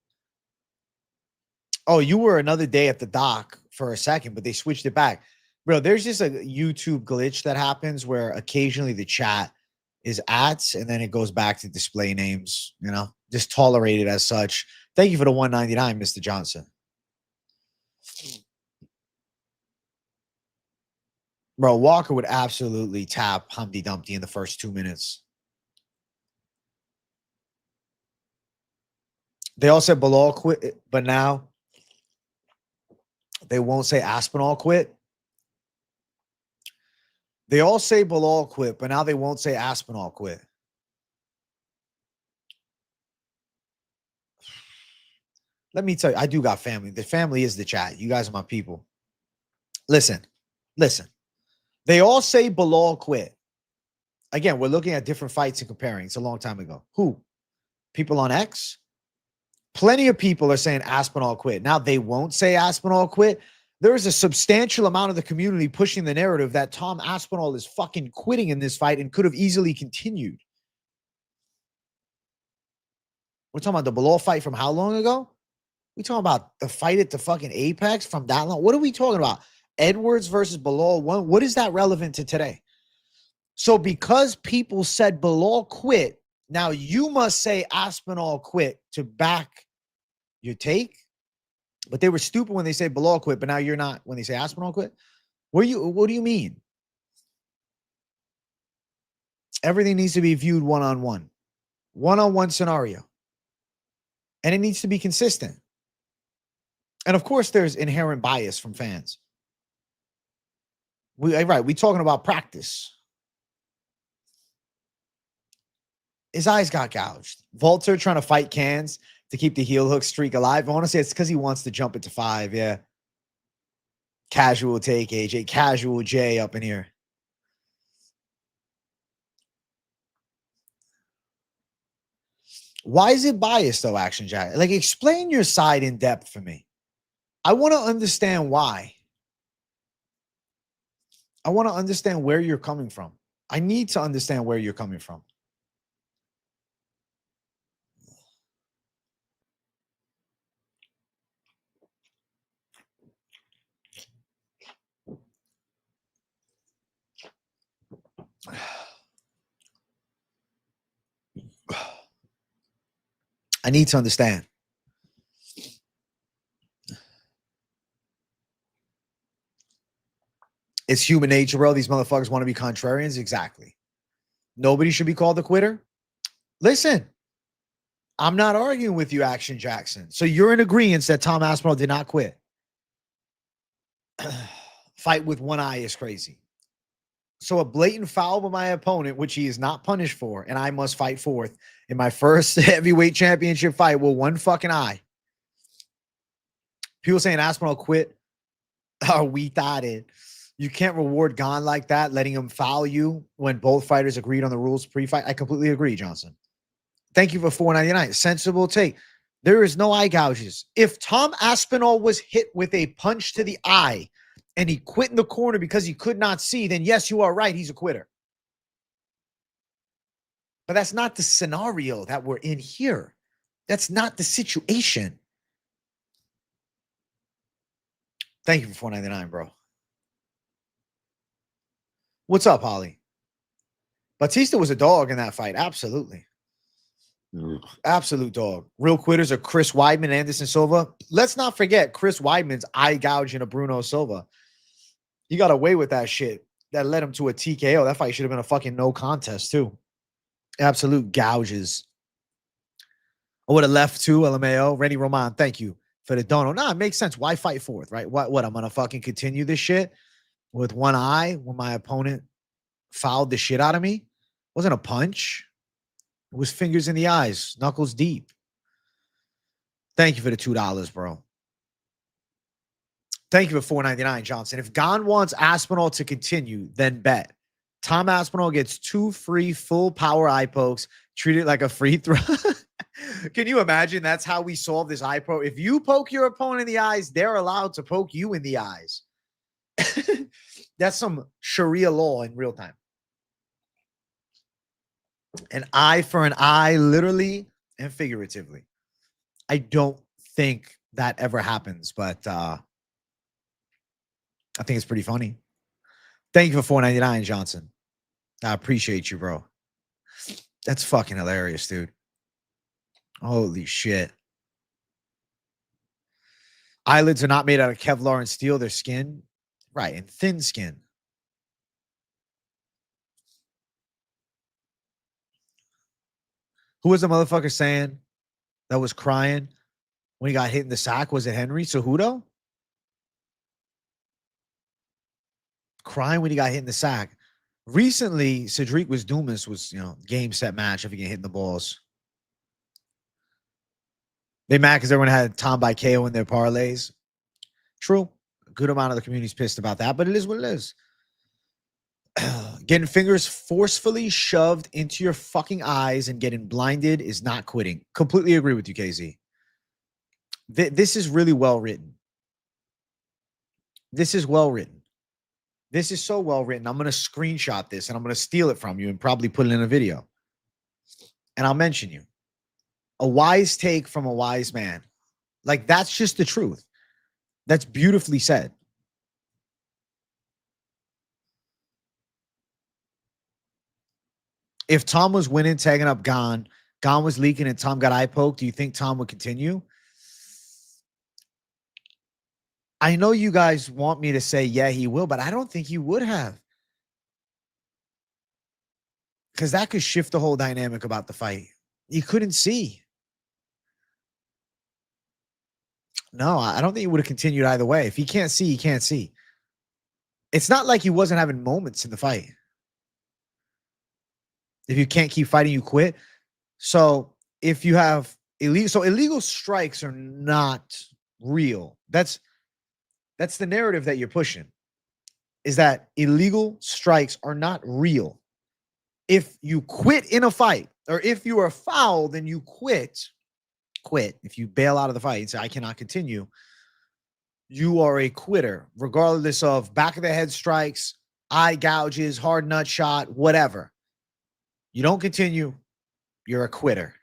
Oh, you were another day at the dock for a second, but they switched it back. Bro, there's just a YouTube glitch that happens where occasionally the chat is ats and then it goes back to display names, just tolerate it as such. Thank you for the 199, Mr. Johnson. Bro, Walker would absolutely tap Humpty Dumpty in the first 2 minutes. They all said Bilal quit, but now they won't say Aspinall quit. They all say Bilal quit, but now they won't say Aspinall quit. Let me tell you, I do got family. The family is the chat. You guys are my people. Listen. They all say Bilal quit. Again, we're looking at different fights and comparing. It's a long time ago. Who? People on X? Plenty of people are saying Aspinall quit. Now they won't say Aspinall quit. There is a substantial amount of the community pushing the narrative that Tom Aspinall is fucking quitting in this fight and could have easily continued. We're talking about the Bilal fight from how long ago? We talking about the fight at the fucking Apex from that long? What are we talking about? Edwards versus Bilal one. What is that relevant to today? So because people said Bilal quit, now you must say Aspinall quit to back your take. But they were stupid when they say Bilal quit, but now you're not when they say Aspinall quit. What do you mean? Everything needs to be viewed one-on-one. One-on-one scenario. And it needs to be consistent. And of course, there's inherent bias from fans. We talking about practice. His eyes got gouged. Volter trying to fight cans to keep the heel hook streak alive. I want to say it's because he wants to jump it to 5. Yeah. Casual take, AJ. Casual J up in here. Why is it biased though, Action Jack? Like, explain your side in depth for me. I want to understand why. I want to understand where you're coming from. I need to understand where you're coming from. I need to understand. It's human nature, bro. These motherfuckers want to be contrarians. Exactly. Nobody should be called a quitter. Listen, I'm not arguing with you, Action Jackson. So you're in agreement that Tom Aspinall did not quit. Fight with one eye is crazy. So a blatant foul by my opponent, which he is not punished for, and I must fight fourth in my first heavyweight championship fight with one fucking eye. People saying Aspinall quit. Oh, we thought it. You can't reward Gane like that, letting him foul you when both fighters agreed on the rules pre-fight. I completely agree, Johnson. Thank you for $4.99. Sensible take. There is no eye gouges. If Tom Aspinall was hit with a punch to the eye and he quit in the corner because he could not see, then yes, you are right. He's a quitter. But that's not the scenario that we're in here. That's not the situation. Thank you for $4.99, bro. What's up, Holly? Batista was a dog in that fight. Absolutely. Absolute dog. Real quitters are Chris Weidman, Anderson Silva. Let's not forget Chris Weidman's eye gouging of Bruno Silva. He got away with that shit. That led him to a TKO. That fight should have been a fucking no contest, too. Absolute gouges. I would have left too, LMAO. Rennie Roman, thank you for the dono. Nah, it makes sense. Why fight fourth, right? What? I'm going to fucking continue this shit with one eye when my opponent fouled the shit out of me? It wasn't a punch. It was fingers in the eyes, knuckles deep. Thank you for the $2, bro. Thank you for $4.99, Johnson. If Gane wants Aspinall to continue, then bet. Tom Aspinall gets 2 free full power eye pokes, treat it like a free throw. Can you imagine that's how we solve this eye poke? If you poke your opponent in the eyes, they're allowed to poke you in the eyes. That's some Sharia law in real time. An eye for an eye, literally and figuratively. I don't think that ever happens, but I think it's pretty funny. Thank you for $4.99, Johnson. I appreciate you, bro. That's fucking hilarious, dude. Holy shit. Eyelids are not made out of Kevlar and steel. They're skin. Right, and thin skin. Who was the motherfucker saying that was crying when he got hit in the sack? Was it Henry Cejudo? Crying when he got hit in the sack. Recently, Cedric was Dumas was, game, set, match if he get hit in the balls. They mad because everyone had Tom by KO in their parlays. True. A good amount of the community's pissed about that, but it is what it is. Getting fingers forcefully shoved into your fucking eyes and getting blinded is not quitting. Completely agree with you, KZ. This is really well written. This is well written. This is so well written. I'm going to screenshot this and I'm going to steal it from you and probably put it in a video. And I'll mention you. A wise take from a wise man. Like, that's just the truth. That's beautifully said. If Tom was winning, tagging up Gane was leaking and Tom got eye poked, do you think Tom would continue? I know you guys want me to say, yeah, he will, but I don't think he would have. Because that could shift the whole dynamic about the fight. He couldn't see. No, I don't think he would have continued either way. If he can't see, he can't see. It's not like he wasn't having moments in the fight. If you can't keep fighting, you quit. So if you have illegal strikes are not real. That's the narrative that you're pushing, is that illegal strikes are not real. If you quit in a fight, or if you are fouled and you quit. If you bail out of the fight and say, I cannot continue, you are a quitter, regardless of back of the head strikes, eye gouges, hard nut shot, whatever. You don't continue, you're a quitter.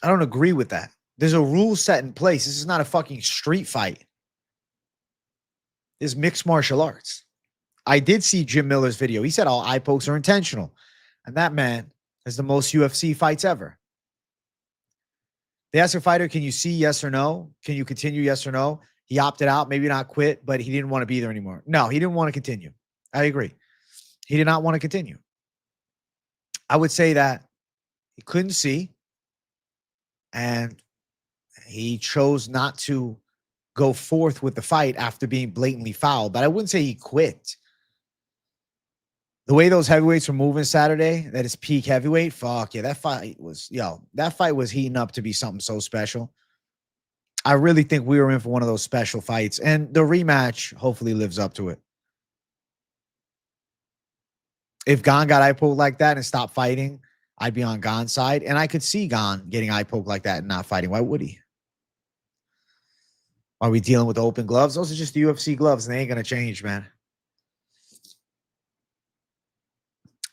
I don't agree with that. There's a rule set in place. This is not a fucking street fight. This is mixed martial arts. I did see Jim Miller's video. He said all eye pokes are intentional. And that man has the most UFC fights ever. They asked a fighter, can you see yes or no? Can you continue yes or no? He opted out, maybe not quit, but he didn't want to be there anymore. No, he didn't want to continue. I agree. He did not want to continue. I would say that he couldn't see and he chose not to go forth with the fight after being blatantly fouled, but I wouldn't say he quit. The way those heavyweights were moving Saturday, that is peak heavyweight. Fuck yeah, that fight was heating up to be something so special. I really think we were in for one of those special fights, and the rematch hopefully lives up to it. If Gane got eye pulled like that and stopped fighting, I'd be on Gane's side, and I could see Gane getting eye poke like that and not fighting. Why would he? Are we dealing with open gloves? Those are just the UFC gloves, and they ain't gonna change, man.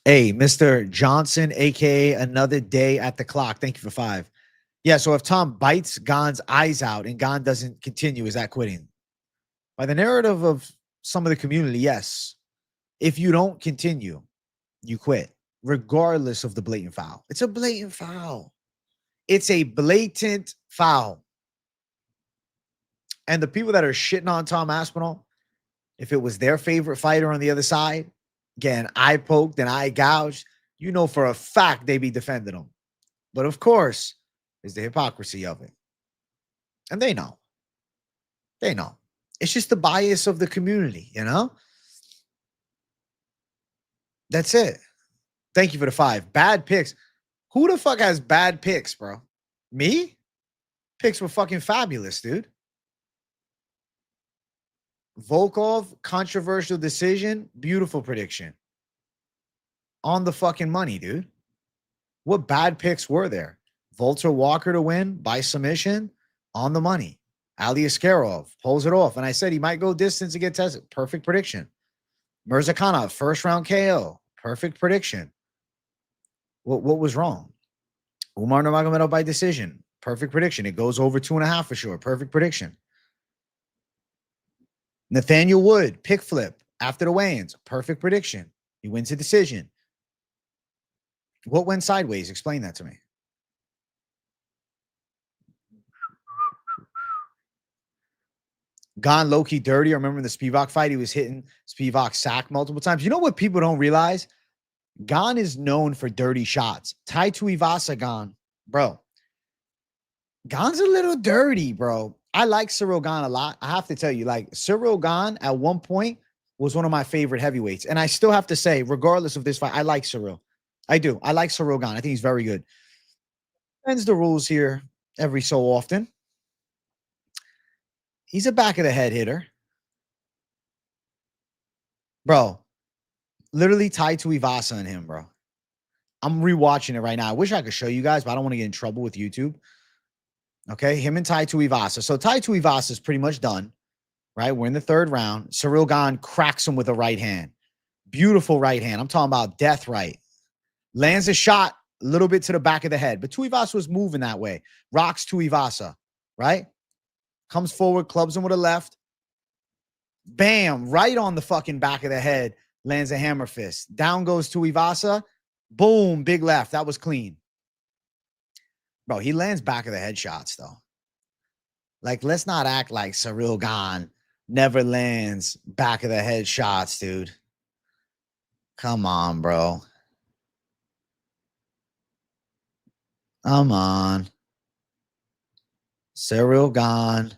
Hey, Mr. Johnson, aka Another Day at the Clock. Thank you for 5. Yeah, so if Tom bites Gane's eyes out and Gane doesn't continue, is that quitting? By the narrative of some of the community, yes. If you don't continue, you quit, regardless of the blatant foul. It's a blatant foul. It's a blatant foul. And the people that are shitting on Tom Aspinall, if it was their favorite fighter on the other side, again, eye poked and eye gouged, you know for a fact they be defending him. But of course, there's the hypocrisy of it. And they know. They know. It's just the bias of the community, you know? That's it. Thank you for the 5. Bad picks. Who the fuck has bad picks, bro? Me? Picks were fucking fabulous, dude. Volkov, controversial decision, beautiful prediction. On the fucking money, dude. What bad picks were there? Volter Walker to win by submission, on the money. Ali Askarov pulls it off. And I said he might go distance and get tested. Perfect prediction. Mirzakhanov, first round KO. Perfect prediction. What was wrong? Umar Nurmagomedov by decision. Perfect prediction. It goes over 2.5 for sure. Perfect prediction. Nathaniel Wood, pick flip after the weigh-ins. Perfect prediction. He wins a decision. What went sideways? Explain that to me. Gane low-key dirty. I remember in the Spivak fight, he was hitting Spivak's sack multiple times. You know what people don't realize? Gane is known for dirty shots. Tai Tuivasa Gane, bro. Gane's a little dirty, bro. I like Cyril Gane a lot. I have to tell you, like, Cyril Gane at one point was one of my favorite heavyweights. And I still have to say, regardless of this fight, I like Cyril. I do. I like Cyril Gane. I think he's very good. Bends the rules here every so often. He's a back of the head hitter. Bro, literally tied to Ivasa and him, bro. I'm rewatching it right now. I wish I could show you guys, but I don't want to get in trouble with YouTube. Okay, him and Tai Tuivasa. So Tai Tuivasa is pretty much done, right? We're in the 3rd round. Cyril Gane cracks him with a right hand. Beautiful right hand. I'm talking about death right. Lands a shot a little bit to the back of the head, but Tuivasa was moving that way. Rocks Tuivasa, right? Comes forward, clubs him with a left. Bam, right on the fucking back of the head. Lands a hammer fist. Down goes Tuivasa. Boom, big left. That was clean. Bro, he lands back of the head shots, though. Like, let's not act like Cyril Gane never lands back of the head shots, dude. Come on, bro. Come on. Cyril Gane.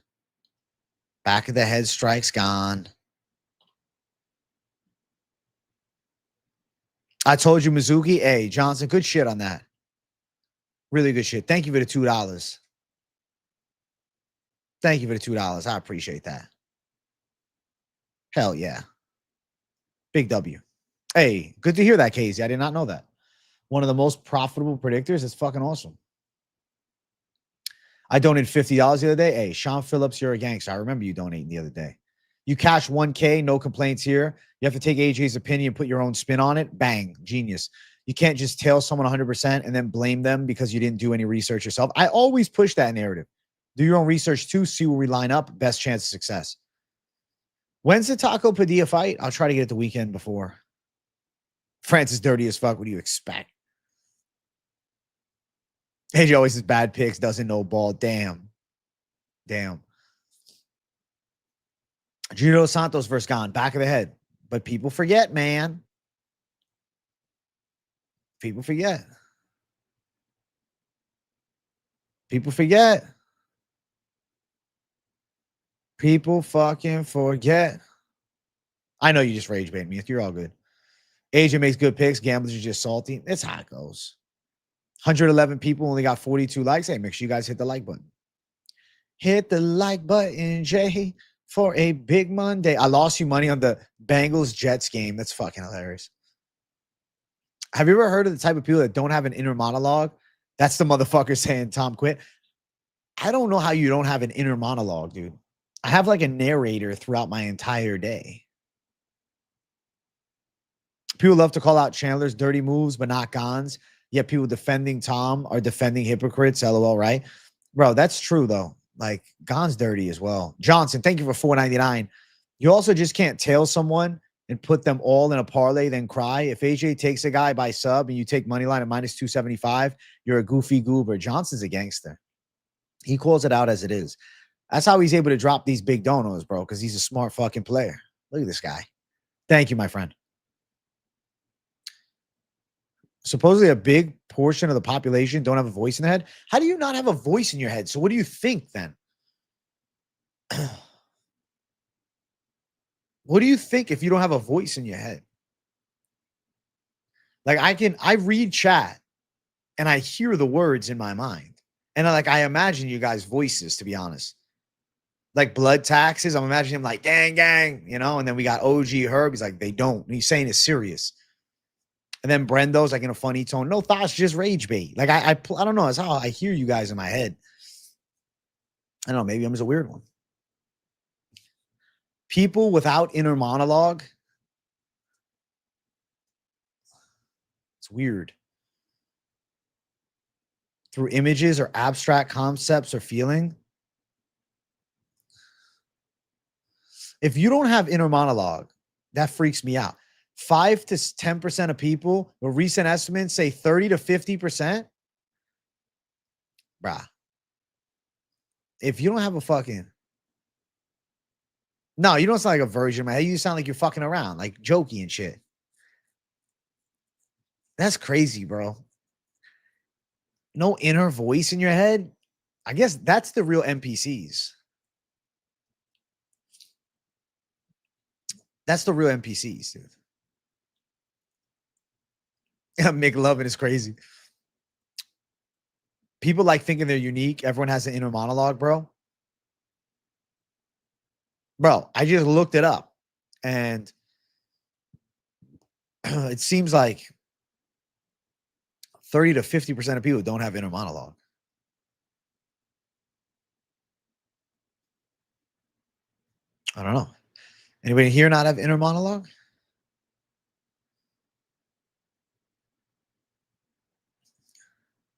Back of the head strikes Gane. I told you, Mizuki. Hey, Johnson, good shit on that. Really good shit. Thank you for the $2. Thank you for the $2. I appreciate that. Hell yeah. Big W. Hey, good to hear that, Casey. I did not know that. One of the most profitable predictors. It's fucking awesome. I donated $50 the other day. Hey, Sean Phillips, you're a gangster. I remember you donating the other day. You cash 1K, no complaints here. You have to take AJ's opinion and put your own spin on it. Bang, genius. You can't just tell someone 100% and then blame them because you didn't do any research yourself. I always push that narrative. Do your own research too. See where we line up. Best chance of success. When's the Taco Padilla fight? I'll try to get it the weekend before. France is dirty as fuck. What do you expect? AJ always has bad picks. Doesn't know ball. Damn. Damn. Junior Santos versus Gane. Back of the head. But people forget, man. People forget. People forget. People fucking forget. I know you just rage bait me. You're all good. AJ makes good picks. Gamblers are just salty. It's how it goes. 111 people only got 42 likes. Hey, make sure you guys hit the like button. Hit the like button, Jay, for a big Monday. I lost you money on the Bengals Jets game. That's fucking hilarious. Have you ever heard of the type of people that don't have an inner monologue? That's the motherfucker saying Tom quit. I don't know how you don't have an inner monologue, dude. I have like a narrator throughout my entire day. People love to call out Chandler's dirty moves, but not Gane's. Yet people defending Tom are defending hypocrites. LOL, right? Bro, that's true though. Like Gane's dirty as well. Johnson, thank you for $4.99. You also just can't tail someone and put them all in a parlay, then cry. If AJ takes a guy by sub and you take Moneyline at minus 275, you're a goofy goober. Johnson's a gangster. He calls it out as it is. That's how he's able to drop these big donos, bro, because he's a smart fucking player. Look at this guy. Thank you, my friend. Supposedly a big portion of the population don't have a voice in their head. How do you not have a voice in your head? So what do you think then? What do you think if you don't have a voice in your head? Like I read chat and I hear the words in my mind. And I imagine you guys' voices, to be honest. Like blood taxes, I'm imagining him like, gang, gang, you know, and then we got OG Herb. He's like, they don't. And he's saying it's serious. And then Brendo's like in a funny tone. No thoughts, just rage bait. Like I don't know. That's how I hear you guys in my head. I don't know. Maybe I'm just a weird one. People without inner monologue. It's weird. Through images or abstract concepts or feeling. If you don't have inner monologue, that freaks me out. 5 to 10% of people, with recent estimates say 30 to 50%. Bruh. If you don't have a fucking. No, you don't sound like a virgin, man. You sound like you're fucking around, like jokey and shit. That's crazy, bro. No inner voice in your head. I guess that's the real NPCs. That's the real NPCs, dude. McLovin is crazy. People like thinking they're unique. Everyone has an inner monologue, bro. Bro, I just looked it up and it seems like 30 to 50% of people don't have inner monologue. I don't know. Anybody here not have inner monologue?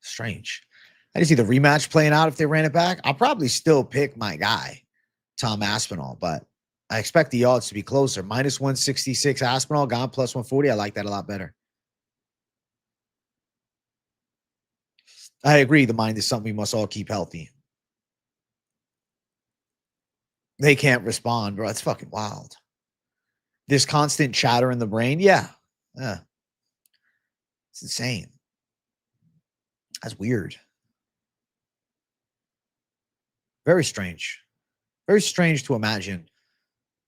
Strange. I just see the rematch playing out if they ran it back. I'll probably still pick my guy, Tom Aspinall, but I expect the odds to be closer. Minus 166 Aspinall, Gane plus 140. I like that a lot better. I agree. The mind is something we must all keep healthy. They can't respond, bro. That's fucking wild. This constant chatter in the brain. Yeah. Yeah. It's insane. That's weird. Very strange. Very strange to imagine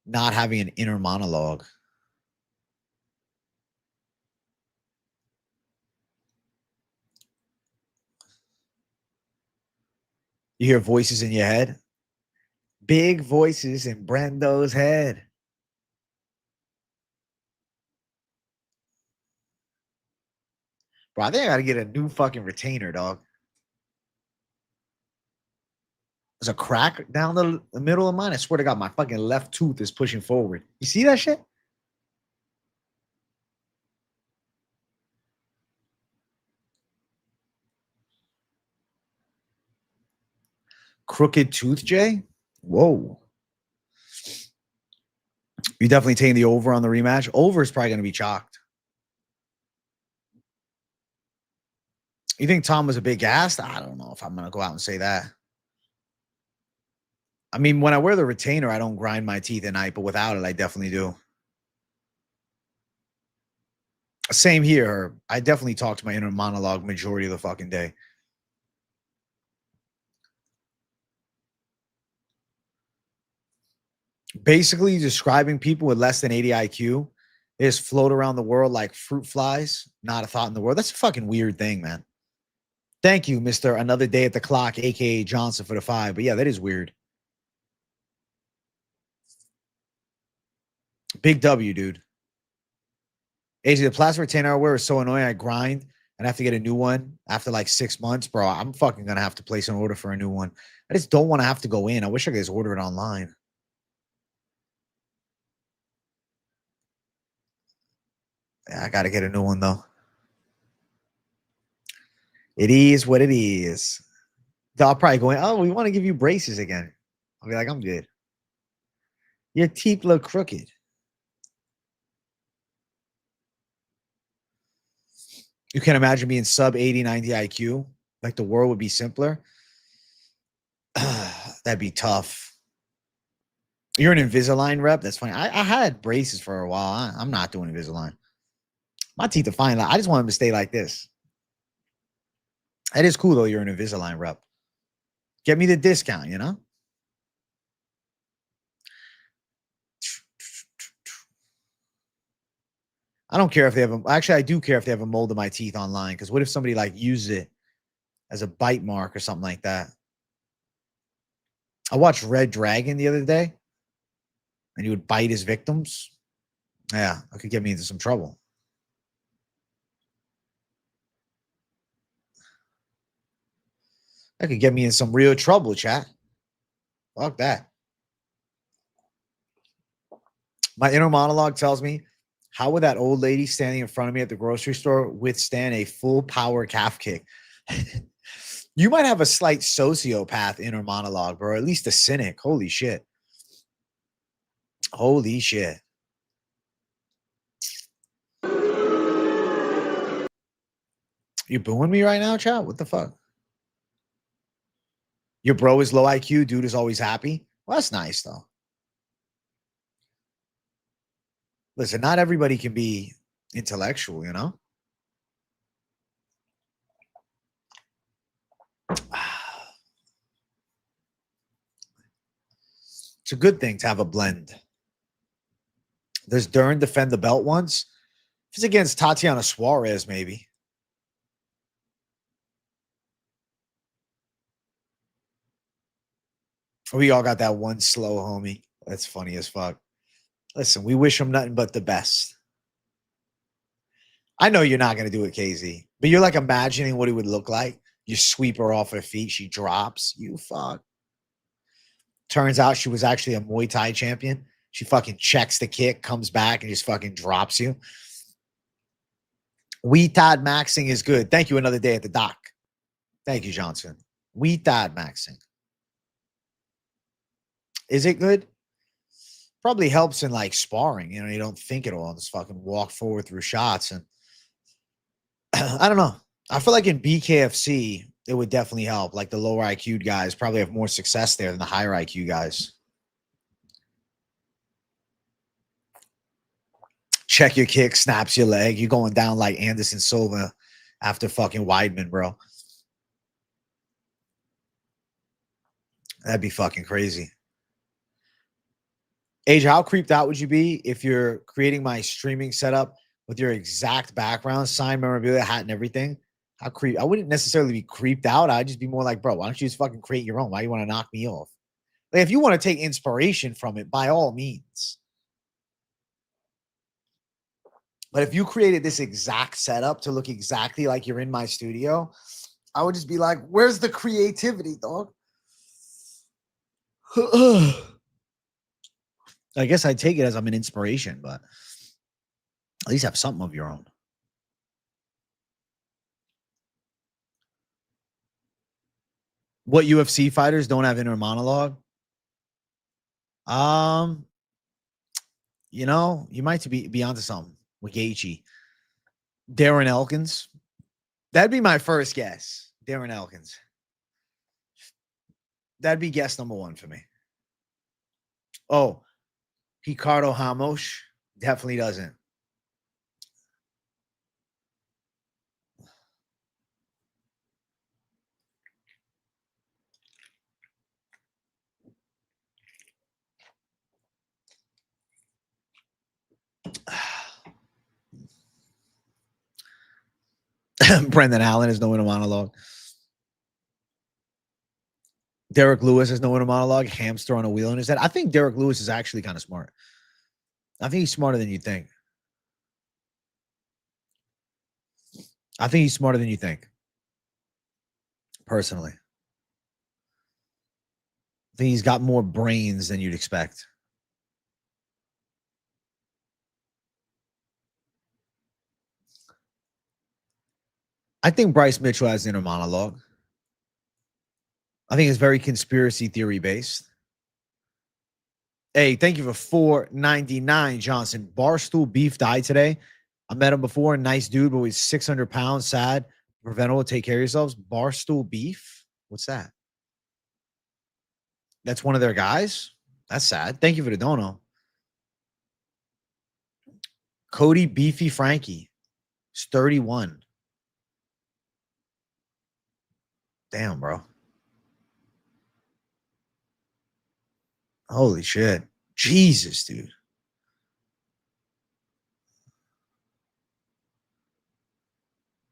not having an inner monologue. You hear voices in your head. Big voices in Brendo's head. Bro, I think I got to get a new fucking retainer, dog. There's a crack down the middle of mine. I swear to God, my fucking left tooth is pushing forward. You see that shit? Crooked tooth, Jay? Whoa. You definitely taking the over on the rematch. Over is probably going to be chalked. You think Tom was a big ass? I don't know if I'm going to go out and say that. I mean, when I wear the retainer, I don't grind my teeth at night, but without it, I definitely do. Same here. I definitely talk to my inner monologue majority of the fucking day. Basically, describing people with less than 80 IQ is float around the world like fruit flies, not a thought in the world. That's a fucking weird thing, man. Thank you, Mr. Another Day at the Clock, aka Johnson, for the 5. But yeah, that is weird. Big W, dude. AJ, the plastic retainer I wear is so annoying. I grind and I have to get a new one after like 6 months, bro. I'm fucking gonna have to place an order for a new one. I just don't want to have to go in. I wish I could just order it online. Yeah, I gotta get a new one though. It is what it is. I'll probably go in. Oh, we want to give you braces again. I'll be like, I'm good. Your teeth look crooked. You can imagine being sub 80, 90 IQ. Like the world would be simpler. That'd be tough. You're an Invisalign rep. That's funny. I had braces for a while. I'm not doing Invisalign. My teeth are fine. I just want them to stay like this. That is cool though. You're an Invisalign rep. Get me the discount, you know? I don't care if they have actually I do care if they have a mold of my teeth online, because what if somebody like uses it as a bite mark or something like that? I watched Red Dragon the other day and he would bite his victims. Yeah, that could get me into some trouble. That could get me in some real trouble, chat. Fuck that. My inner monologue tells me, how would that old lady standing in front of me at the grocery store withstand a full power calf kick? You might have a slight sociopath inner monologue, bro. At least a cynic. Holy shit. Holy shit. You booing me right now, chat? What the fuck? Your bro is low IQ. Dude is always happy. Well, that's nice, though. Listen, not everybody can be intellectual, you know? It's a good thing to have a blend. Does Dern defend the belt once? If it's against Tatiana Suarez, maybe. We all got that one slow homie. That's funny as fuck. Listen, we wish him nothing but the best. I know you're not going to do it, KZ, but you're like imagining what it would look like. You sweep her off her feet. She drops. You fuck. Turns out she was actually a Muay Thai champion. She fucking checks the kick, comes back, and just fucking drops you. Todd maxing is good. Thank you. Another day at the dock. Thank you, Johnson. Todd maxing. Is it good? Probably helps in like sparring. You know, you don't think it all and just fucking walk forward through shots. And I don't know. I feel like in BKFC, it would definitely help. Like the lower IQ guys probably have more success there than the higher IQ guys. Check your kick, snaps your leg. You're going down like Anderson Silva after fucking Weidman, bro. That'd be fucking crazy. Age, how creeped out would you be if you're creating my streaming setup with your exact background, sign, memorabilia, hat, and everything? How creep? I wouldn't necessarily be creeped out. I'd just be more like, bro, why don't you just fucking create your own? Why do you want to knock me off? Like, if you want to take inspiration from it, by all means. But if you created this exact setup to look exactly like you're in my studio, I would just be like, where's the creativity, dog? I guess I'd take it as I'm an inspiration, but at least have something of your own. What UFC fighters don't have inner monologue? You know, you might be onto something with Gaethje. Darren Elkins. That'd be my first guess. Darren Elkins. That'd be guess number one for me. Oh, Ricardo Ramos definitely doesn't. Brendan Allen is no inner monologue. Derek Lewis is no inner monologue. Hamster on a wheel in his head. I think Derek Lewis is actually kind of smart. I think he's smarter than you think. I think he's smarter than you think. Personally, I think he's got more brains than you'd expect. I think Bryce Mitchell has inner monologue. I think it's very conspiracy theory based. Hey, thank you for $4.99, Johnson. Barstool Beef died today. I met him before. Nice dude, but he's 600 pounds, sad, preventable. Take care of yourselves. Barstool Beef? What's that? That's one of their guys? That's sad. Thank you for the dono. Cody Beefy Frankie. He's 31. Damn, bro. Holy shit. Jesus, dude.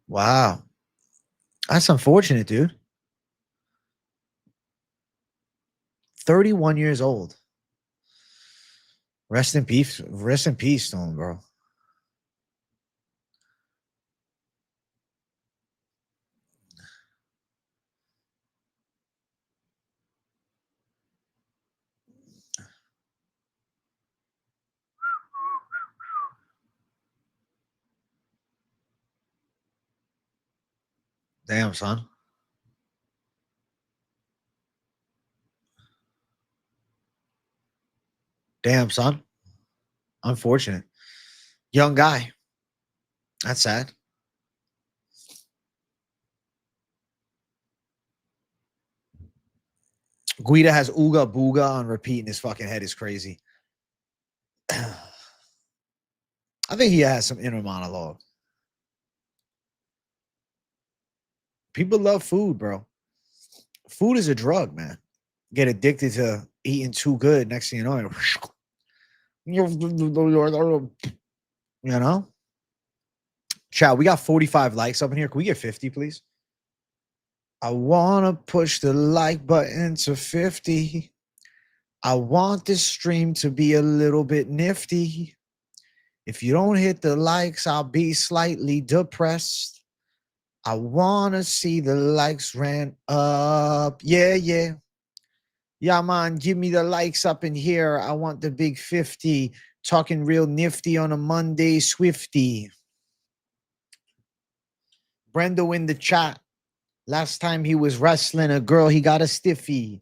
Wow. That's unfortunate, dude. 31 years old. Rest in peace. Rest in peace, Stone, bro. Damn, son. Damn, son. Unfortunate. Young guy. That's sad. Guida has Ooga Booga on repeat in his fucking head is crazy. I think he has some inner monologue. People love food, bro. Food is a drug, man. Get addicted to eating too good. Next thing you know, you know? Chat, we got 45 likes up in here. Can we get 50, please? I want to push the like button to 50. I want this stream to be a little bit nifty. If you don't hit the likes, I'll be slightly depressed. I want to see the likes ran up. Yeah, yeah. Yeah, man, give me the likes up in here. I want the big 50. Talking real nifty on a Monday, Swifty. Brendo in the chat. Last time he was wrestling a girl, he got a stiffy.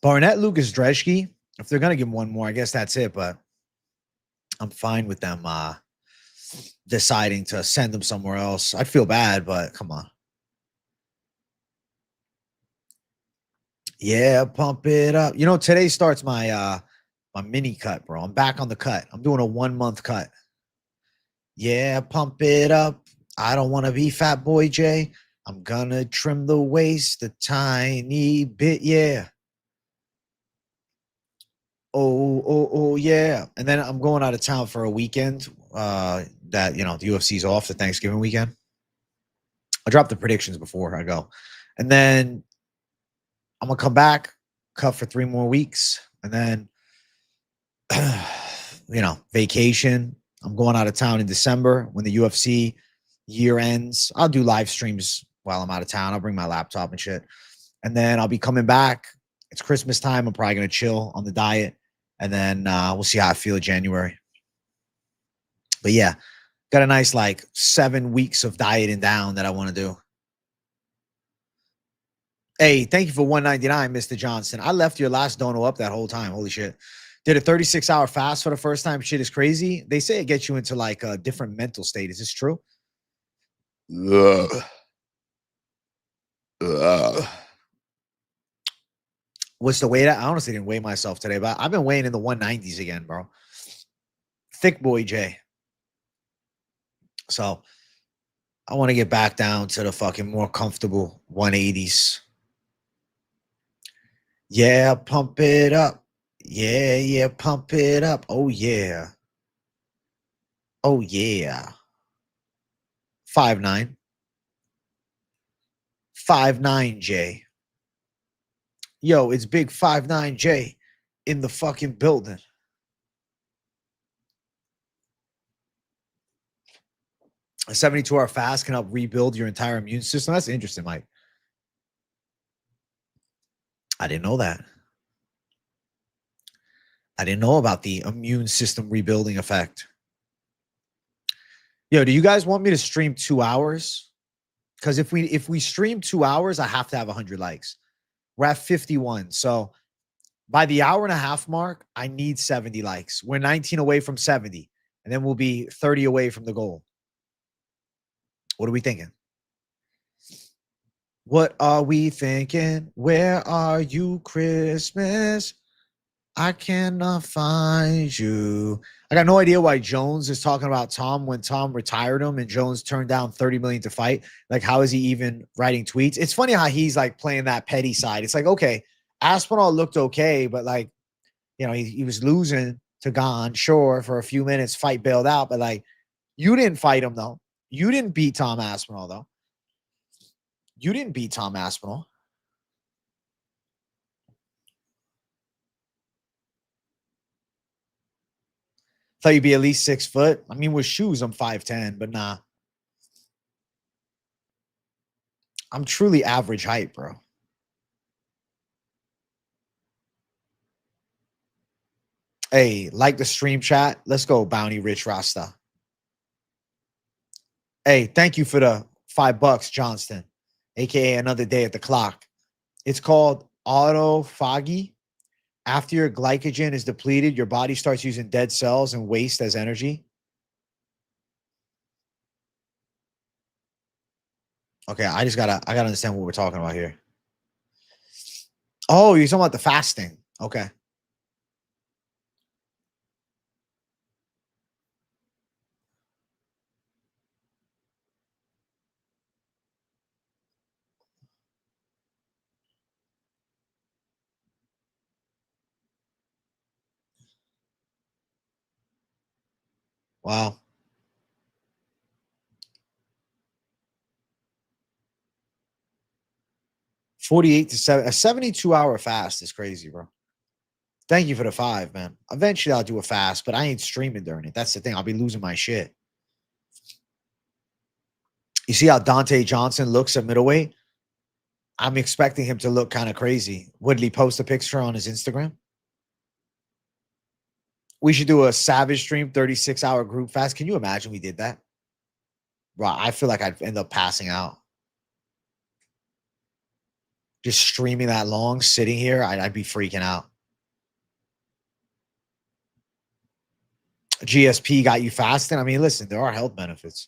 Barnett, Lucas, Dreschke. If they're gonna give him one more, I guess that's it. But I'm fine with them deciding to send him somewhere else. I'd feel bad, but come on. Yeah, pump it up. You know, today starts my my mini cut, bro. I'm back on the cut. I'm doing a 1 month cut. Yeah, pump it up. I don't want to be Fat Boy J. I'm gonna trim the waist a tiny bit. Yeah. Oh, yeah. And then I'm going out of town for a weekend. That, you know, the UFC's off the Thanksgiving weekend. I dropped the predictions before I go. And then I'm gonna come back, cut for 3 more weeks, and then you know, vacation. I'm going out of town in December when the UFC year ends. I'll do live streams while I'm out of town. I'll bring my laptop and shit. And then I'll be coming back. It's Christmas time. I'm probably gonna chill on the diet. And then we'll see how I feel in January. But yeah, got a nice like 7 weeks of dieting down that I want to do. Hey, thank you for $1.99, Mr. Johnson. I left your last dono up that whole time. Holy shit. Did a 36-hour fast for the first time. Shit is crazy. They say it gets you into like a different mental state. Is this true? What's the weight? I honestly didn't weigh myself today, but I've been weighing in the 190s again, bro. Thick boy J. So I want to get back down to the fucking more comfortable 180s. Yeah, pump it up. Yeah, pump it up. Oh, yeah. Oh, yeah. 5'9". 5'9", J. Yo, it's big 5'9", J in the fucking building. A 72-hour fast can help rebuild your entire immune system. That's interesting, Mike. I didn't know that. I didn't know about the immune system rebuilding effect. Yo, do you guys want me to stream 2 hours? Because if we stream 2 hours, I have to have 100 likes. We're at 51. So by the hour and a half mark, I need 70 likes. We're 19 away from 70. And then we'll be 30 away from the goal. What are we thinking? What are we thinking? Where are you, Christmas? I cannot find you. I got no idea why Jones is talking about Tom when Tom retired him and Jones turned down 30 million to fight. Like, how is he even writing tweets? It's funny how he's like playing that petty side. It's like, okay, Aspinall looked okay, but like, you know, he was losing to Gane, sure, for a few minutes, fight bailed out, but like, you didn't fight him though. You didn't beat Tom Aspinall though. You didn't beat Tom Aspinall. Thought you'd be at least 6 foot. I mean, with shoes, I'm 5'10", but nah. I'm truly average height, bro. Hey, like the stream chat. Let's go, Bounty Rich Rasta. Hey, thank you for the $5, Johnston, aka another day at the clock. It's called autophagy. After your glycogen is depleted, your body starts using dead cells and waste as energy. Okay, I gotta understand what we're talking about here. Oh, you're talking about the fasting. Okay. Wow. 48 to 7, a 72-hour fast is crazy, bro. Thank you for the 5, man. Eventually I'll do a fast, but I ain't streaming during it. That's the thing. I'll be losing my shit. You see how Dante Johnson looks at middleweight? I'm expecting him to look kind of crazy. Would he post a picture on his Instagram? We should do a Savage stream, 36-hour group fast. Can you imagine we did that? Bro, I feel like I'd end up passing out. Just streaming that long, sitting here, I'd be freaking out. GSP got you fasting. I mean, listen, there are health benefits.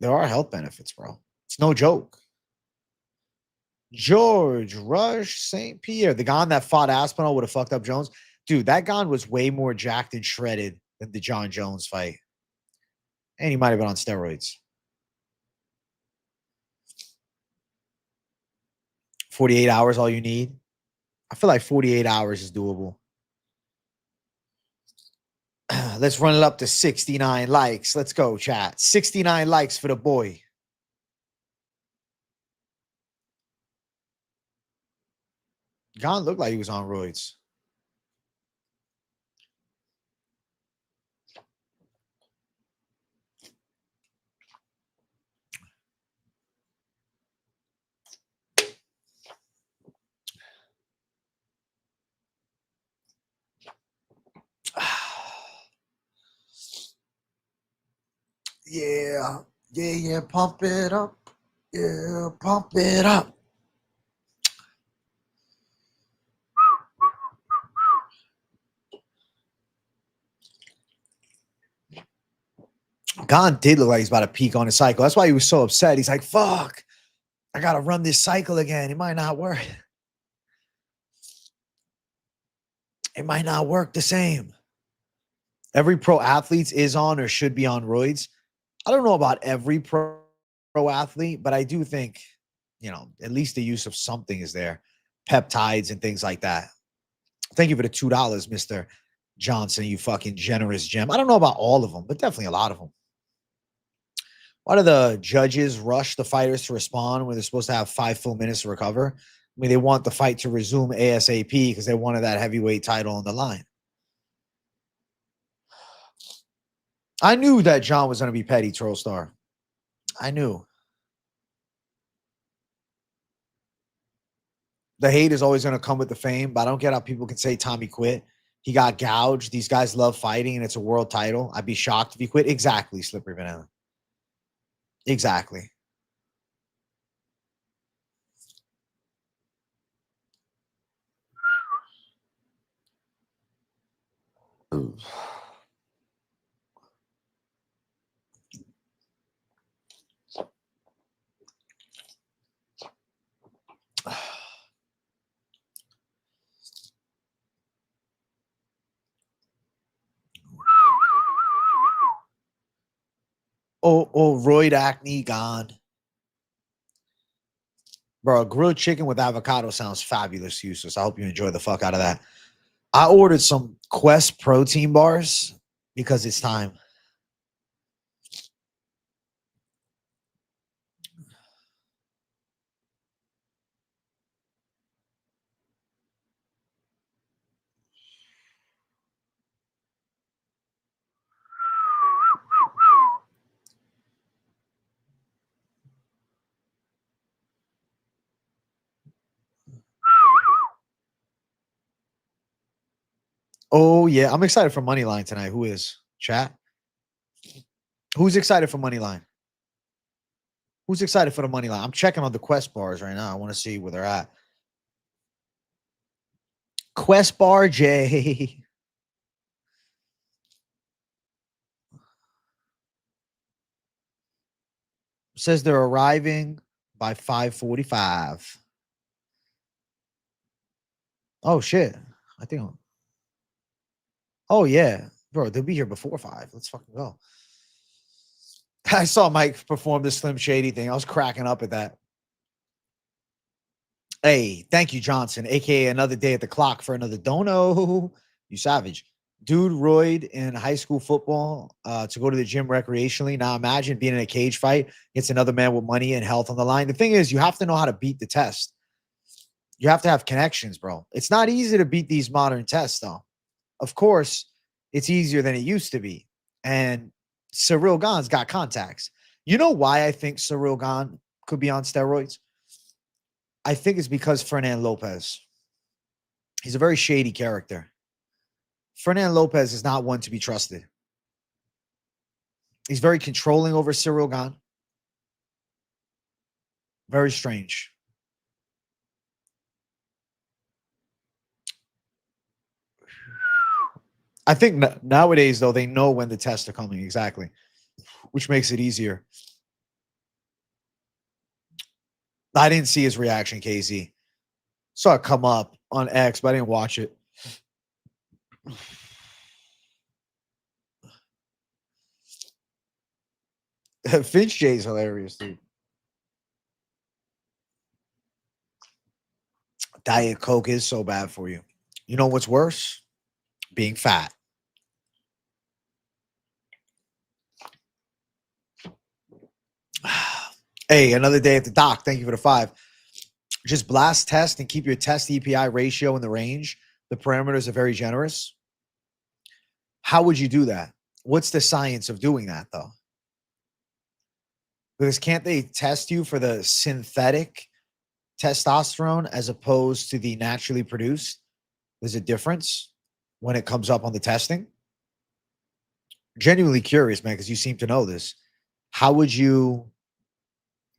There are health benefits, bro. It's no joke. George Rush St. Pierre, the Gane that fought Aspinall would have fucked up Jones. Dude, that Gane was way more jacked and shredded than the John Jones fight. And he might have been on steroids. 48 hours, all you need. I feel like 48 hours is doable. Let's run it up to 69 likes. Let's go, chat. 69 likes for the boy. Gane looked like he was on roids. Yeah, pump it up. Yeah, pump it up. Gane did look like he's about to peak on his cycle. That's why he was so upset. He's like, fuck, I got to run this cycle again. It might not work. It might not work the same. Every pro athlete is on or should be on roids. I don't know about every pro athlete, but I do think, you know, at least the use of something is there. Peptides and things like that. Thank you for the $2, Mr. Johnson, you fucking generous gem. I don't know about all of them, but definitely a lot of them. Why do the judges rush the fighters to respond when they're supposed to have 5 full minutes to recover? I mean, they want the fight to resume ASAP because they wanted that heavyweight title on the line. I knew that John was going to be petty, Troll Star. I knew. The hate is always going to come with the fame, but I don't get how people can say Tommy quit. He got gouged. These guys love fighting, and it's a world title. I'd be shocked if he quit. Exactly, Slippery Banana. Exactly. Ooh. Roid acne gone. Bro, grilled chicken with avocado sounds fabulous, useless. I hope you enjoy the fuck out of that. I ordered some Quest protein bars because it's time. Oh, yeah. I'm excited for Moneyline tonight. Who is? Chat? Who's excited for Moneyline? Who's excited for the Moneyline? I'm checking on the Quest bars right now. I want to see where they're at. Quest bar J. Says they're arriving by 5:45. Oh, shit. I think. Oh, yeah. Bro, they'll be here before 5. Let's fucking go. I saw Mike perform the Slim Shady thing. I was cracking up at that. Hey, thank you, Johnson, aka another day at the clock for another dono. You savage. Dude roid in high school football to go to the gym recreationally. Now imagine being in a cage fight against another man with money and health on the line. The thing is, you have to know how to beat the test. You have to have connections, bro. It's not easy to beat these modern tests, though. Of course, it's easier than it used to be. And Cyril Gane's got contacts. You know why I think Cyril Gane could be on steroids? I think it's because Fernand Lopez. He's a very shady character. Fernand Lopez is not one to be trusted. He's very controlling over Cyril Gane. Very strange. I think nowadays, though, they know when the tests are coming exactly, which makes it easier. I didn't see his reaction, KZ. Saw it come up on X, but I didn't watch it. Finch J is hilarious, dude. Diet Coke is so bad for you. You know what's worse? Being fat. Hey, another day at the doc. Thank you for the 5. Just blast test and keep your test EPI ratio in the range. The parameters are very generous. How would you do that? What's the science of doing that, though? Because can't they test you for the synthetic testosterone as opposed to the naturally produced? There's a difference when it comes up on the testing. Genuinely curious, man, because you seem to know this. How would you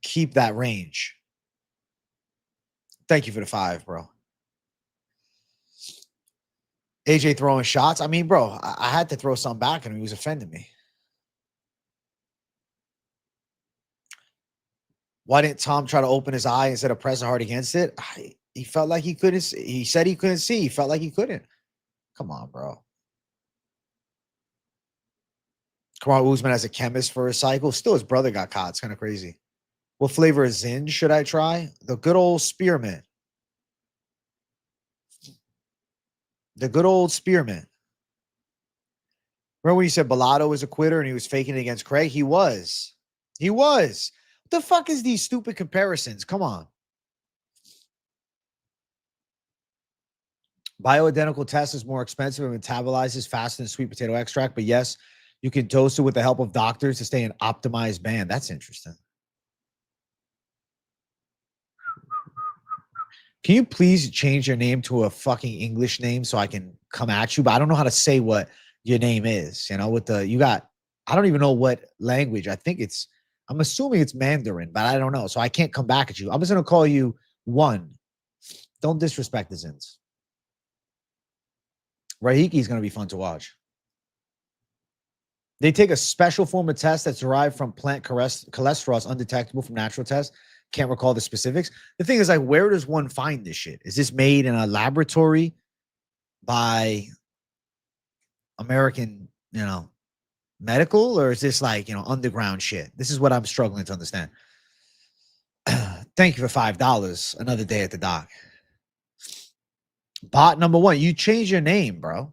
keep that range? Thank you for the 5, bro. AJ throwing shots. I mean, bro, I had to throw something back at him. He was offending me. Why didn't Tom try to open his eye instead of pressing hard against it? He felt like he couldn't see. He said he couldn't see. He felt like he couldn't. Come on, bro. Kamar Usman as a chemist for a cycle. Still, his brother got caught. It's kind of crazy. What flavor of Zin should I try? The good old spearmint. The good old spearmint. Remember when you said Bellotto was a quitter and he was faking it against Craig? He was. He was. What the fuck is these stupid comparisons? Come on. Bioidentical test is more expensive and metabolizes faster than sweet potato extract. But yes, You can dose it with the help of doctors to stay an optimized band. That's interesting. Can you please change your name to a fucking English name so I can come at you? But I don't know how to say what your name is. You know, with the you got, I don't even know what language. I think I'm assuming it's Mandarin, but I don't know. So I can't come back at you. I'm just gonna call you One. Don't disrespect the Zins. Rahiki is gonna be fun to watch. They take a special form of test that's derived from plant cholesterol. It's undetectable from natural tests. Can't recall the specifics. The thing is, like, where does one find this shit? Is this made in a laboratory by American, medical, or is this like, underground shit? This is what I'm struggling to understand. Thank you for $5. Another day at the dock. Bot number one, you changed your name, bro.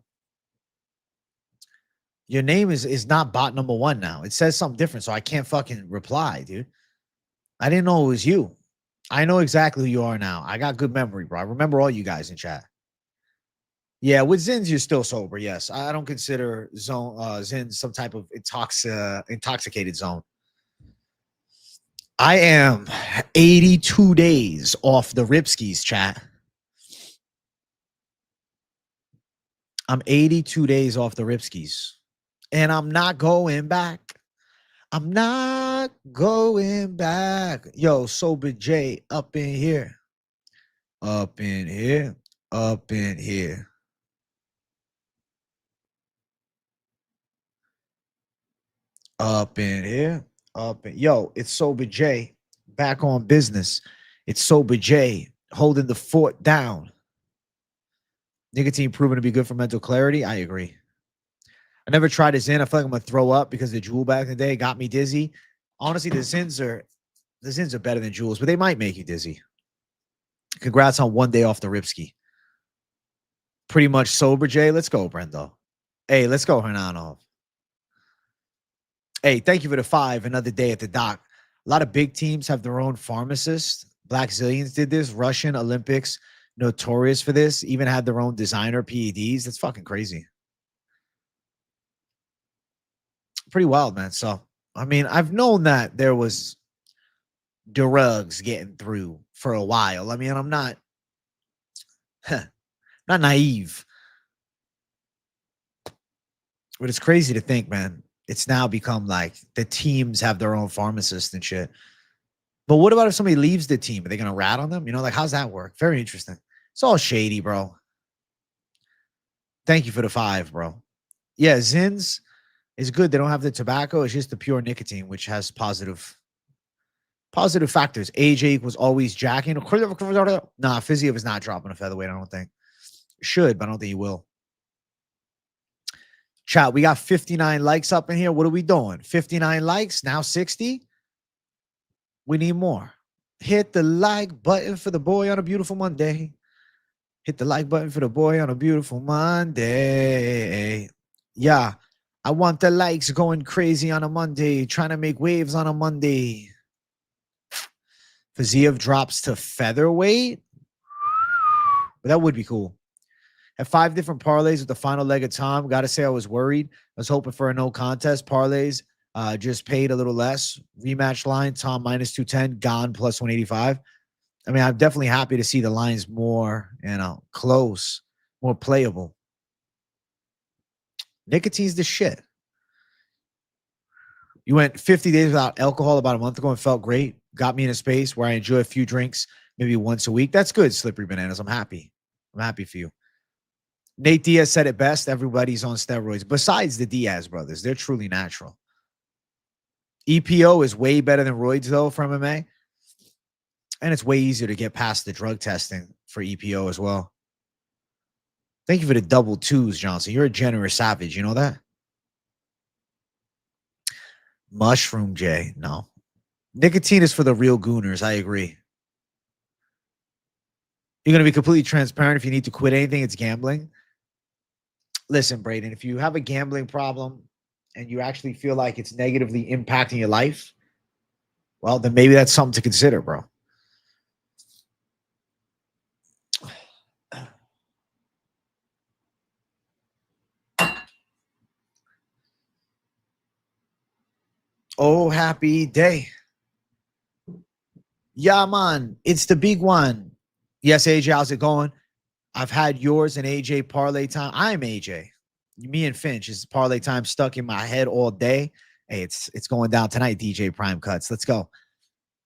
Your name is not bot number one now. It says something different, so I can't fucking reply, dude. I didn't know it was you. I know exactly who you are now. I got good memory, bro. I remember all you guys in chat. Yeah, with Zins, you're still sober. Yes, I don't consider Zins some type of intoxicated zone. I am 82 days off the Ripskis, chat. I'm 82 days off the Ripskis, and I'm not going back. I'm not going back. Yo, Sober J up in here. Up in here. Up in here. Up in here. Yo, it's Sober J back on business. It's Sober J holding the fort down. Nicotine proven to be good for mental clarity. I agree. I never tried a Zin. I feel like I'm gonna throw up because the Juul back in the day got me dizzy. Honestly, the Zins are better than Juuls, but they might make you dizzy. Congrats on 1 day off the Ripski. Pretty much sober, Jay. Let's go, Brendo. Hey, let's go, Hernanov. Hey, thank you for the 5. Another day at the dock. A lot of big teams have their own pharmacists. Black Zillions did this. Russian Olympics, notorious for this, even had their own designer PEDs. That's fucking crazy. Pretty wild, man. So, I mean, I've known that there was drugs getting through for a while. I mean, I'm not naive. But it's crazy to think, man. It's now become like the teams have their own pharmacist and shit. But what about if somebody leaves the team? Are they going to rat on them? Like, how's that work? Very interesting. It's all shady, bro. Thank you for the 5, bro. Yeah, Zins is good. They don't have the tobacco. It's just the pure nicotine, which has positive factors. AJ equals always jacking. Nah, Fiziev is not dropping a featherweight, I don't think. Should, but I don't think he will. Chat, we got 59 likes up in here. What are we doing? 59 likes, now 60? We need more. Hit the like button for the boy on a beautiful Monday. Hit the like button for the boy on a beautiful Monday. Yeah, I want the likes going crazy on a Monday, trying to make waves on a Monday. Fiziev drops to featherweight. But that would be cool. Had 5 different parlays with the final leg of Tom. Got to say, I was worried. I was hoping for a no contest. Parlays just paid a little less. Rematch line, Tom minus 210, Gane plus 185. I mean, I'm definitely happy to see the lines more, close, more playable. Nicotine's the shit. You went 50 days without alcohol about a month ago and felt great. Got me in a space where I enjoy a few drinks, maybe once a week. That's good, Slippery Bananas. I'm happy. I'm happy for you. Nate Diaz said it best. Everybody's on steroids. Besides the Diaz brothers, they're truly natural. EPO is way better than roids, though, for MMA. And it's way easier to get past the drug testing for EPO as well. Thank you for the double 2s, Johnson. You're a generous savage. You know that? Mushroom J. No. Nicotine is for the real gooners. I agree. You're going to be completely transparent. If you need to quit anything, it's gambling. Listen, Braden, if you have a gambling problem and you actually feel like it's negatively impacting your life, well, then maybe that's something to consider, bro. Oh, happy day. Yeah, man. It's the big one. Yes, AJ, how's it going? I've had yours and AJ parlay time. I'm AJ. Me and Finch is parlay time stuck in my head all day. Hey, it's going down tonight, DJ Prime Cuts. Let's go.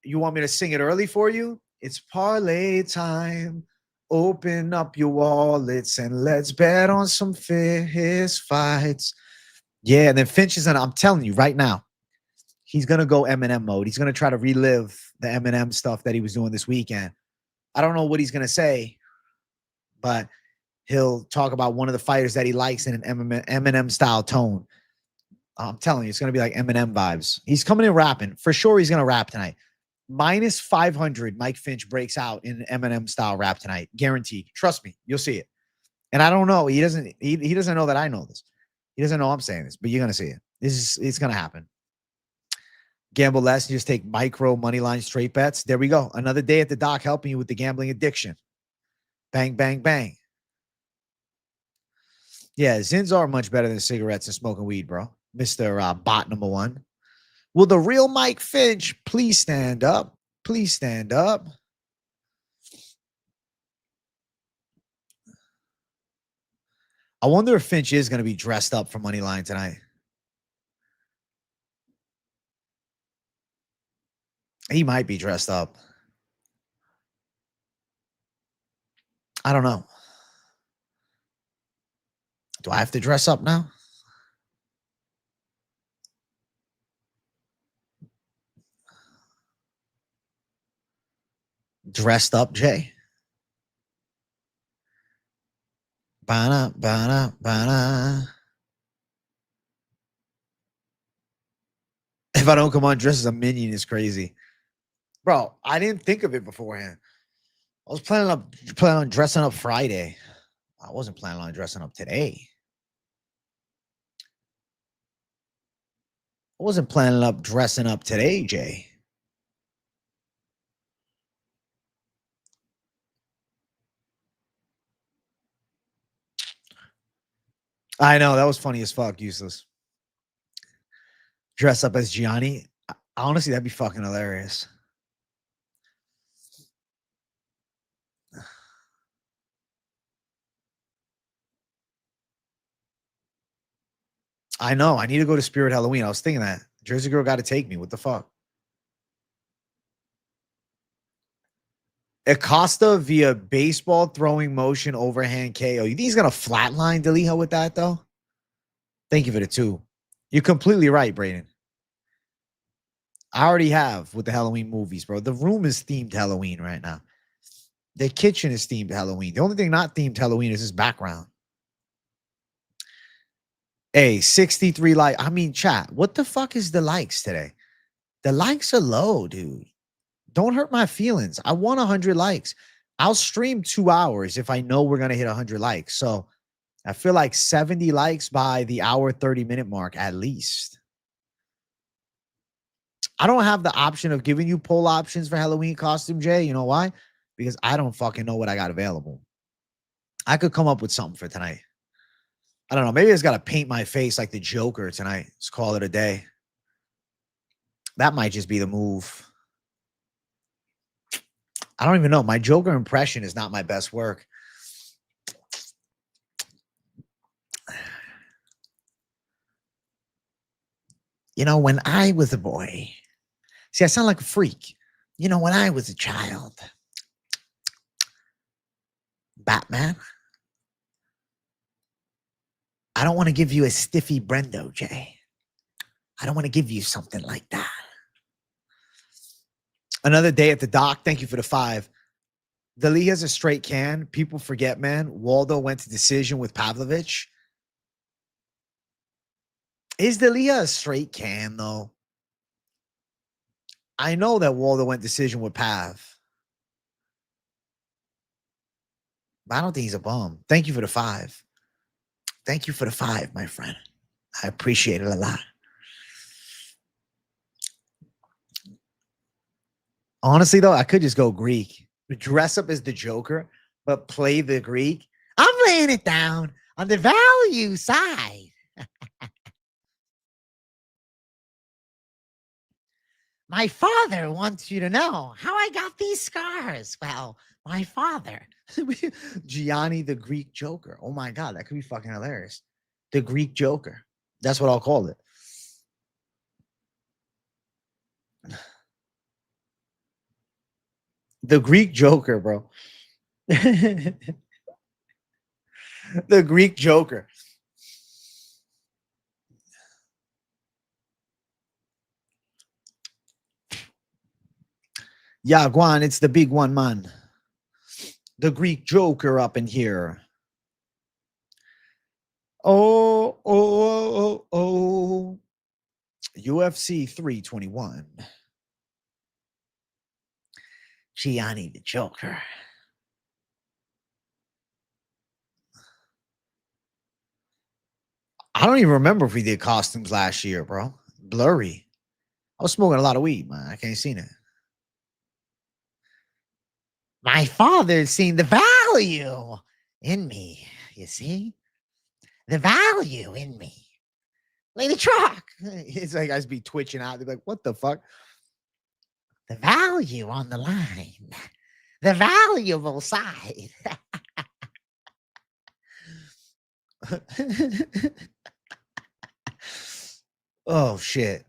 You want me to sing it early for you? It's parlay time. Open up your wallets and let's bet on some fist fights. Yeah, and then Finch is I'm telling you right now, he's gonna go Eminem mode. He's gonna try to relive the Eminem stuff that he was doing this weekend. I don't know what he's gonna say, but he'll talk about one of the fighters that he likes in an Eminem style tone. I'm telling you, it's gonna be like Eminem vibes. He's coming in rapping for sure. He's gonna rap tonight. Minus 500. Mike Finch breaks out in Eminem style rap tonight, guaranteed. Trust me, you'll see it. And I don't know. He doesn't. He doesn't know that I know this. He doesn't know I'm saying this, but you're gonna see it. It's gonna happen. Gamble less, just take micro money line straight bets. There we go. Another day at the doc helping you with the gambling addiction. Bang, bang, bang. Yeah, Zins are much better than cigarettes and smoking weed, bro. Mr. Bot number one. Will the real Mike Finch please stand up? Please stand up. I wonder if Finch is going to be dressed up for Moneyline tonight. He might be dressed up. I don't know. Do I have to dress up now? Dressed up, Jay? Bana, bana, bana. If I don't come on dressed as a minion, it's crazy. Bro, I didn't think of it beforehand. I was planning on dressing up Friday. I wasn't planning on dressing up today. I wasn't planning on dressing up today, Jay. I know, that was funny as fuck, useless. Dress up as Gianni. Honestly, that'd be fucking hilarious. I know. I need to go to Spirit Halloween. I was thinking that. Jersey Girl got to take me. What the fuck? Acosta via baseball throwing motion overhand KO. You think he's going to flatline Deliha with that, though? Thank you for the 2. You're completely right, Brayden. I already have with the Halloween movies, bro. The room is themed Halloween right now. The kitchen is themed Halloween. The only thing not themed Halloween is his background. Hey, 63 likes. I mean, chat, what the fuck is the likes today? The likes are low, dude. Don't hurt my feelings. I want 100 likes. I'll stream 2 hours if I know we're going to hit 100 likes. So I feel like 70 likes by the hour 30-minute mark at least. I don't have the option of giving you poll options for Halloween costume, Jay. You know why? Because I don't fucking know what I got available. I could come up with something for tonight. I don't know. Maybe I just got to paint my face like the Joker tonight. Let's call it a day. That might just be the move. I don't even know. My Joker impression is not my best work. You know, when I was a boy, see, I sound like a freak. You know, when I was a child, Batman, I don't want to give you a stiffy Brendo, Jay. I don't want to give you something like that. Another day at the dock. Thank you for the 5. The league has a straight can. People forget, man. Waldo went to decision with Pavlovich. Is Delia a straight can, though? I know that Waldo went decision with Pav. But I don't think he's a bum. Thank you for the 5. Thank you for the 5, my friend. I appreciate it a lot. Honestly, though, I could just go Greek. Dress up as the Joker, but play the Greek. I'm laying it down on the value side. My father wants you to know how I got these scars. Well, my father. Gianni the Greek Joker. Oh my God, that could be fucking hilarious. The Greek Joker. That's what I'll call it. The Greek Joker, bro. The Greek Joker. Yeah, Guan, it's the big one, man. The Greek Joker up in here. Oh. UFC 321. Gianni the Joker. I don't even remember if we did costumes last year, bro. Blurry. I was smoking a lot of weed, man. I can't see it. My father's seen the value in me. You see? The value in me. Lady Truck. It's like guys be twitching out. They're like, what the fuck? The value on the line. The valuable side. Oh, shit.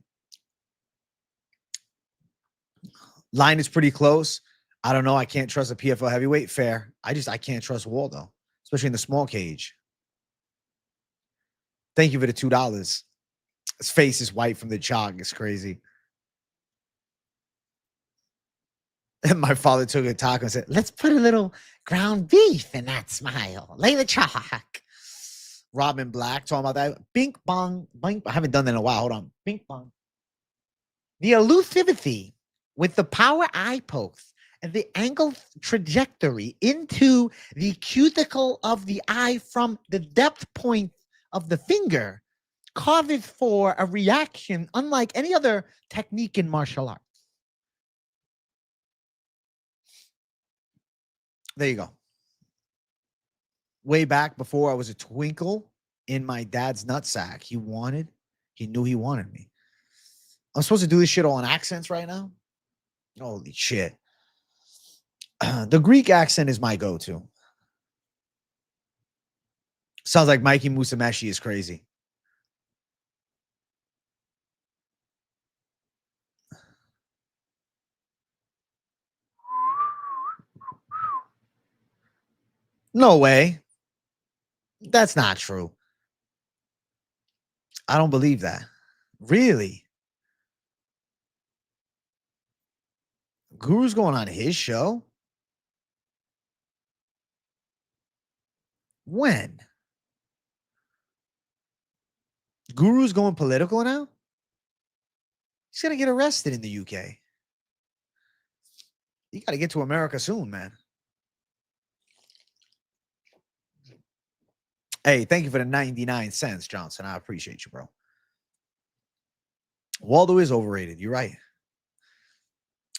Line is pretty close. I don't know. I can't trust a PFL heavyweight. Fair. I can't trust Waldo, especially in the small cage. Thank you for the $2. His face is white from the chalk. It's crazy. And my father took a taco and said, let's put a little ground beef in that smile. Lay the chalk. Robin Black talking about that. Bink bong. Bink. I haven't done that in a while. Hold on. Bink bong. The elusivity with the power eye pokes and the angle trajectory into the cuticle of the eye from the depth point of the finger causes for a reaction unlike any other technique in martial arts. There you go. Way back before I was a twinkle in my dad's nutsack, he knew he wanted me. I'm supposed to do this shit all in accents right now? Holy shit. The Greek accent is my go-to. Sounds like Mikey Musumeci is crazy. No way. That's not true. I don't believe that. Really? Guru's going on his show? When? Guru's going political now? He's going to get arrested in the UK. You got to get to America soon, man. Hey, thank you for the 99 cents, Johnson. I appreciate you, bro. Waldo is overrated. You're right.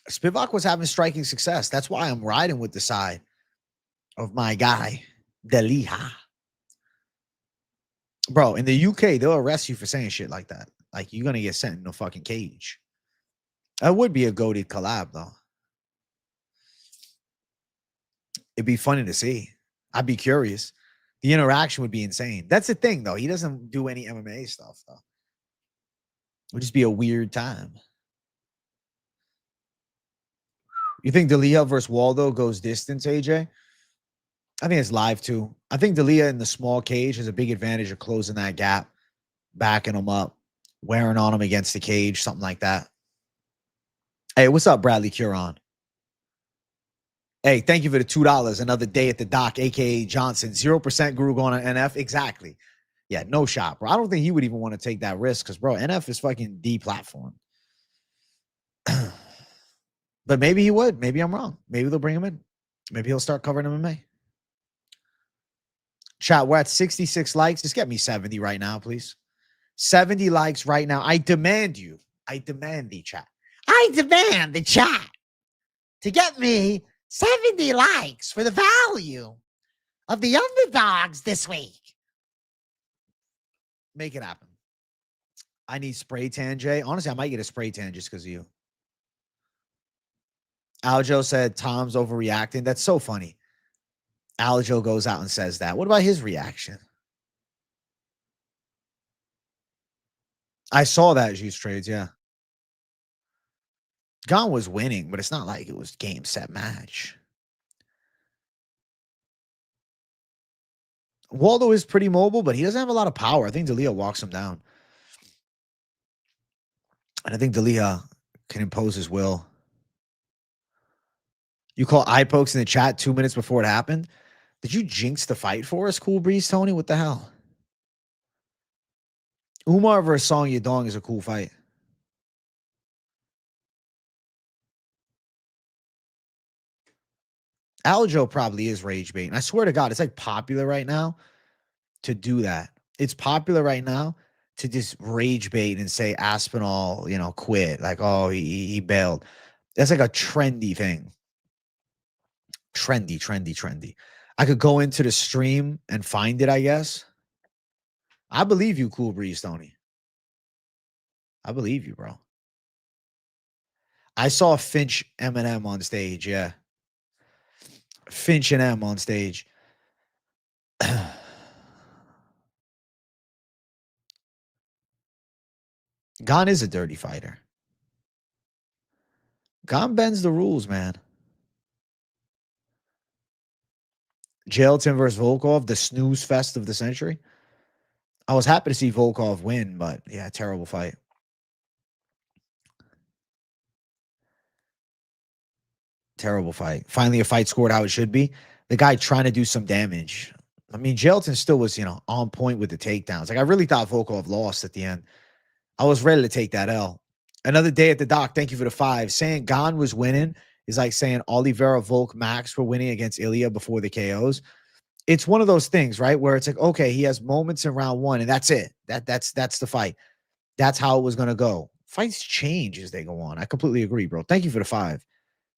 Spivak was having striking success. That's why I'm riding with the side of my guy, Deliha. Bro, in the UK, they'll arrest you for saying shit like that. Like, you're going to get sent in a fucking cage. That would be a goated collab, though. It'd be funny to see. I'd be curious. The interaction would be insane. That's the thing, though. He doesn't do any MMA stuff, though. It would just be a weird time. You think D'Elia versus Waldo goes distance, AJ? I think it's live, too. I think D'Elia in the small cage has a big advantage of closing that gap, backing him up, wearing on him against the cage, something like that. Hey, what's up, Bradley Curon? Hey, thank you for the $2. Another day at the dock, a.k.a. Johnson. 0% Guru going on NF. Exactly. Yeah, no shot, bro. I don't think he would even want to take that risk because, bro, NF is fucking deplatformed. But maybe he would. Maybe I'm wrong. Maybe they'll bring him in. Maybe he'll start covering MMA. Chat, we're at 66 likes. Just get me 70 right now, please. 70 likes right now. I demand you. I demand the chat. I demand the chat to get me 70 likes for the value of the underdogs this week. Make it happen. I need spray tan, Jay. Honestly, I might get a spray tan just because of you. Aljo said Tom's overreacting. That's so funny. Aljo goes out and says that. What about his reaction? I saw that juice trades, yeah. Gane was winning, but it's not like it was game, set, match. Waldo is pretty mobile, but he doesn't have a lot of power. I think D'Elia walks him down. And I think D'Elia can impose his will. You call eye pokes in the chat 2 minutes before it happened? Did you jinx the fight for us, Cool Breeze, Tony? What the hell? Umar versus Song Yadong is a cool fight. Aljo probably is rage bait. And I swear to God, it's like popular right now to do that. It's popular right now to just rage bait and say Aspinall, quit. Like, oh, he bailed. That's like a trendy thing. Trendy. I could go into the stream and find it, I guess. I believe you, Cool Breeze, Tony. I believe you, bro. I saw Finch Eminem on stage, yeah. Finch and M on stage. Gane is a dirty fighter. Gane bends the rules, man. Jailton versus Volkov, the snooze fest of the century. I was happy to see Volkov win, but yeah, terrible fight. Terrible fight. Finally, a fight scored how it should be. The guy trying to do some damage. I mean, Jailton still was, on point with the takedowns. Like, I really thought Volkov lost at the end. I was ready to take that L. Another day at the dock. Thank you for the 5. Saying Gane was winning is like saying Oliveira, Volk, Max were winning against Ilya before the KOs. It's one of those things, right? Where it's like, okay, he has moments in round 1 and that's it. That's the fight. That's how it was going to go. Fights change as they go on. I completely agree, bro. Thank you for the 5,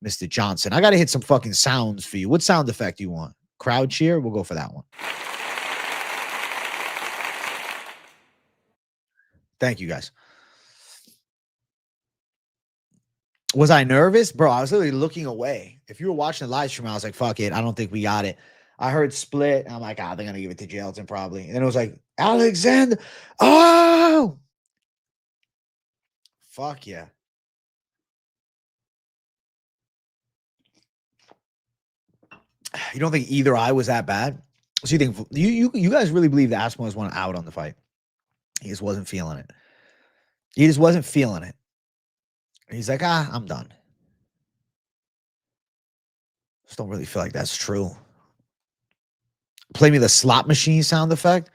Mr. Johnson. I got to hit some fucking sounds for you. What sound effect do you want? Crowd cheer? We'll go for that one. Thank you, guys. Was I nervous? Bro, I was literally looking away. If you were watching the live stream, I was like, fuck it. I don't think we got it. I heard split. I'm like, they're going to give it to Jailton probably. And then it was like, Alexander. Oh! Fuck yeah. You don't think either eye was that bad? So you think you guys really believe that Aspinall was out on the fight? He just wasn't feeling it. He just wasn't feeling it. He's like, I'm done. Just don't really feel like that's true. Play me the slot machine sound effect.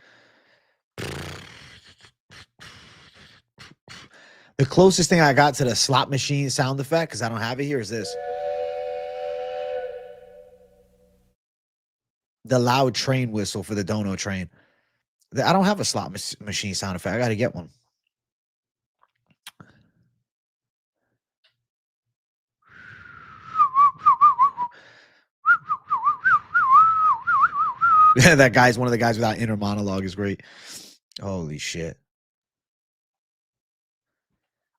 The closest thing I got to the slot machine sound effect, because I don't have it here, is this. The loud train whistle for the Dono train. I don't have a slot machine sound effect. I got to get one. That guy's one of the guys without inner monologue is great. Holy shit.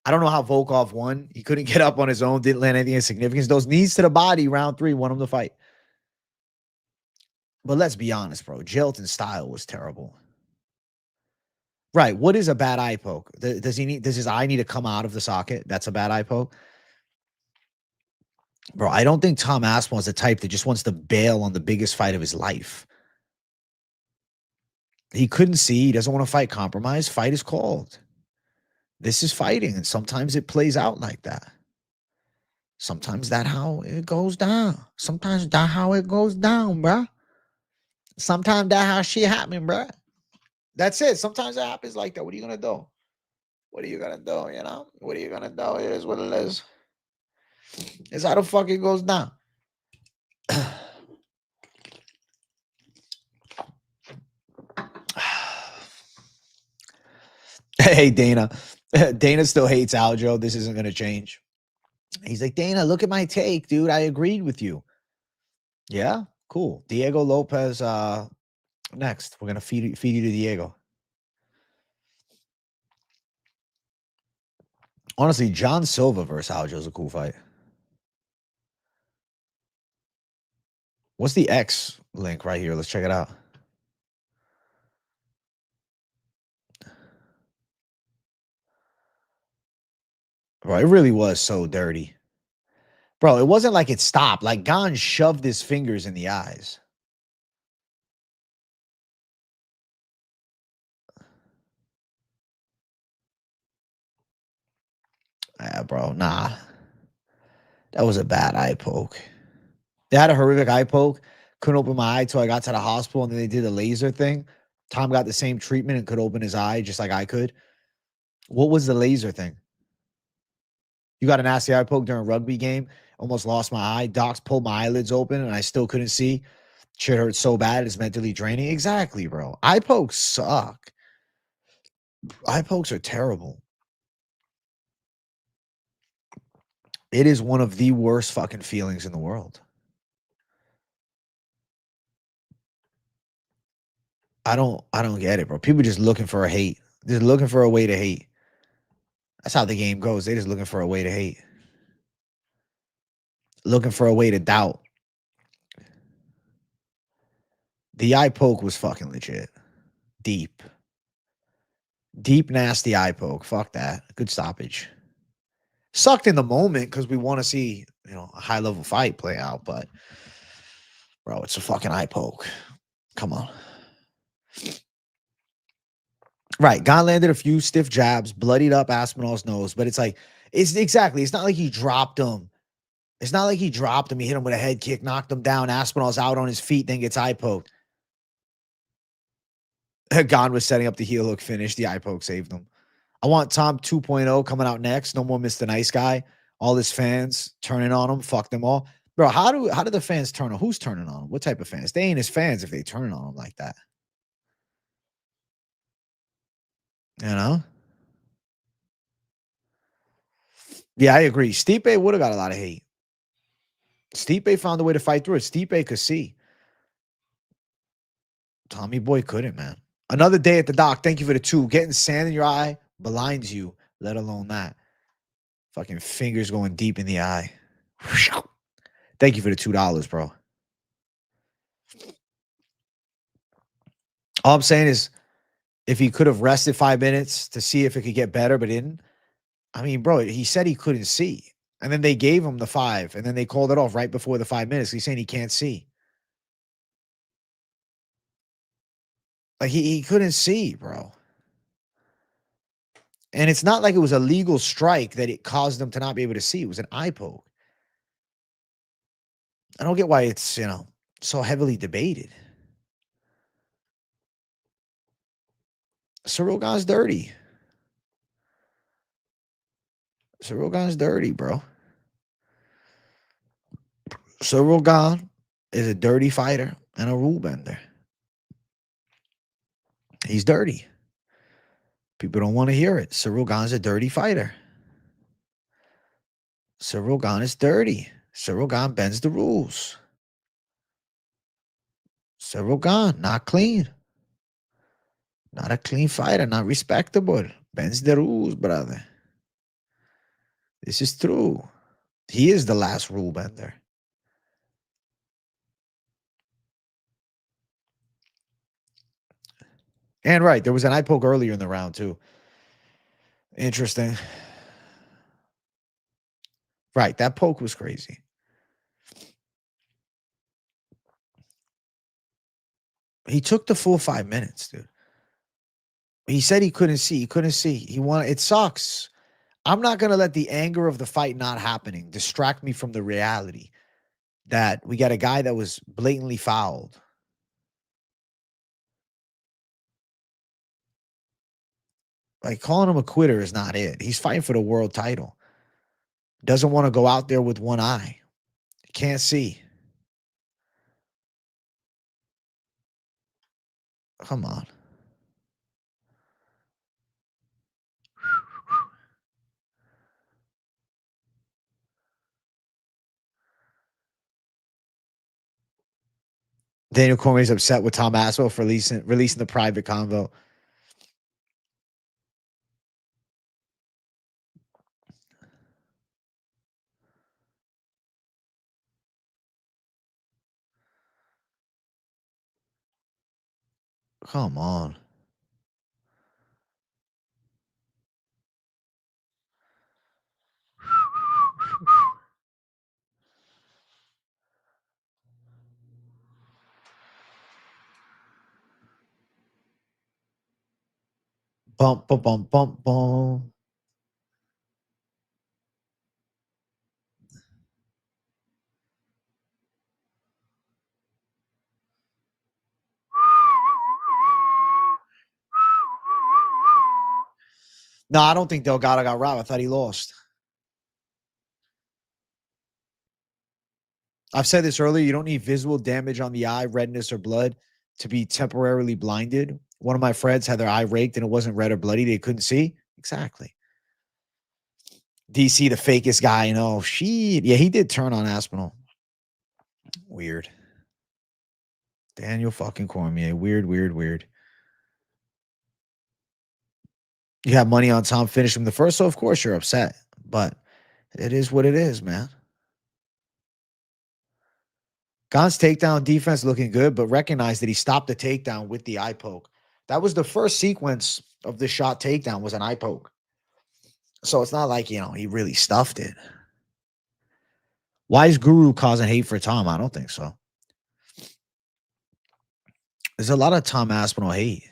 I don't know how Volkov won. He couldn't get up on his own, didn't land anything of significance. Those knees to the body, round 3, won him the fight. But let's be honest, bro. Jailton's style was terrible. Right. What is a bad eye poke? Does his eye need to come out of the socket? That's a bad eye poke. Bro, I don't think Tom Aspinall is the type that just wants to bail on the biggest fight of his life. He couldn't see. He doesn't want to fight compromise. Fight is called. This is fighting, and sometimes it plays out like that. Sometimes that's how it goes down. Sometimes that's how it goes down, bro. Sometimes that's how shit happen, bro. That's it. Sometimes it happens like that. What are you gonna do? What are you gonna do? What are you gonna do? It is what it is. It's how the fuck it goes down. Hey, Dana. Dana still hates Aljo. This isn't going to change. He's like, Dana, look at my take, dude. I agreed with you. Yeah, cool. Diego Lopez next. We're going to feed you to Diego. Honestly, John Silva versus Aljo is a cool fight. What's the X link right here? Let's check it out. Bro, it really was so dirty. Bro, it wasn't like it stopped. Like Gane shoved his fingers in the eyes. Yeah, bro, nah. That was a bad eye poke. They had a horrific eye poke. Couldn't open my eye till I got to the hospital, and then they did a laser thing. Tom got the same treatment and could open his eye just like I could. What was the laser thing? You got a nasty eye poke during a rugby game. Almost lost my eye. Docs pulled my eyelids open, and I still couldn't see. Shit hurt so bad it's mentally draining. Exactly, bro. Eye pokes suck. Eye pokes are terrible. It is one of the worst fucking feelings in the world. I don't get it, bro. People just looking for a hate. Just looking for a way to hate. That's how the game goes. They just looking for a way to hate. Looking for a way to doubt. The eye poke was fucking legit. Deep. Deep, nasty eye poke. Fuck that. Good stoppage. Sucked in the moment because we want to see, a high level fight play out, but bro, it's a fucking eye poke. Come on. Right. Gane landed a few stiff jabs, bloodied up Aspinall's nose, but it's like, it's not like he dropped him. It's not like he dropped him. He hit him with a head kick, knocked him down. Aspinall's out on his feet, then gets eye poked. Gane was setting up the heel hook finish. The eye poke saved him. I want Tom 2.0 coming out next. No more Mr. Nice Guy. All his fans turning on him. Fuck them all. Bro, how do the fans turn on? Who's turning on him? What type of fans? They ain't his fans if they turn on him like that. You know? Yeah, I agree. Stipe would have got a lot of hate. Stipe found a way to fight through it. Stipe could see. Tommy Boy couldn't, man. Another day at the dock. Thank you for the 2. Getting sand in your eye blinds you, let alone that. Fucking fingers going deep in the eye. Thank you for the $2, bro. All I'm saying is, if he could have rested 5 minutes to see if it could get better, but didn't. I mean, bro, he said he couldn't see. And then they gave him the 5, and then they called it off right before the 5 minutes. He's saying he can't see. Like he couldn't see, bro. And it's not like it was a legal strike that it caused him to not be able to see. It was an eye poke. I don't get why it's, so heavily debated. Ciryl Gane's dirty. Ciryl Gane's dirty, bro. Ciryl Gane is a dirty fighter and a rule bender. He's dirty. People don't want to hear it. Ciryl Gane's a dirty fighter. Ciryl Gane is dirty. Ciryl Gane bends the rules. Ciryl Gane, not clean. Not a clean fighter, not respectable. Bends the rules, brother. This is true. He is the last rule bender. And right, there was an eye poke earlier in the round, too. Interesting. Right, that poke was crazy. He took the full 5 minutes, dude. He said he couldn't see. He couldn't see. It sucks. I'm not going to let the anger of the fight not happening distract me from the reality that we got a guy that was blatantly fouled. Like, calling him a quitter is not it. He's fighting for the world title. Doesn't want to go out there with one eye. Can't see. Come on. Daniel Cormier's upset with Tom Aspinall for releasing the private convo. Come on. Bump, bump, bump, bump, bump. No, I don't think Delgado got robbed. I thought he lost. I've said this earlier. You don't need visual damage on the eye, redness, or blood to be temporarily blinded. One of my friends had their eye raked and it wasn't red or bloody. They couldn't see. Exactly. DC, the fakest guy. No, shit. Yeah, he did turn on Aspinall. Weird. Daniel fucking Cormier. Weird, weird, weird. You have money on Tom finishing the first, so of course you're upset. But it is what it is, man. Gane's takedown defense looking good, but recognize that he stopped the takedown with the eye poke. That was the first sequence of the shot takedown was an eye poke. So it's not like, he really stuffed it. Why is Guru causing hate for Tom? I don't think so. There's a lot of Tom Aspinall hate.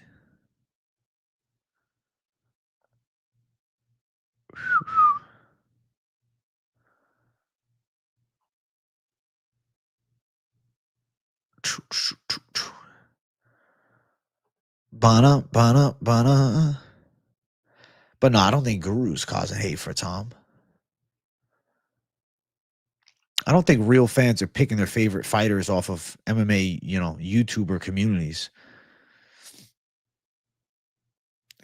Bana, bana, bana. But no, I don't think Guru's causing hate for Tom. I don't think real fans are picking their favorite fighters off of MMA, YouTuber communities.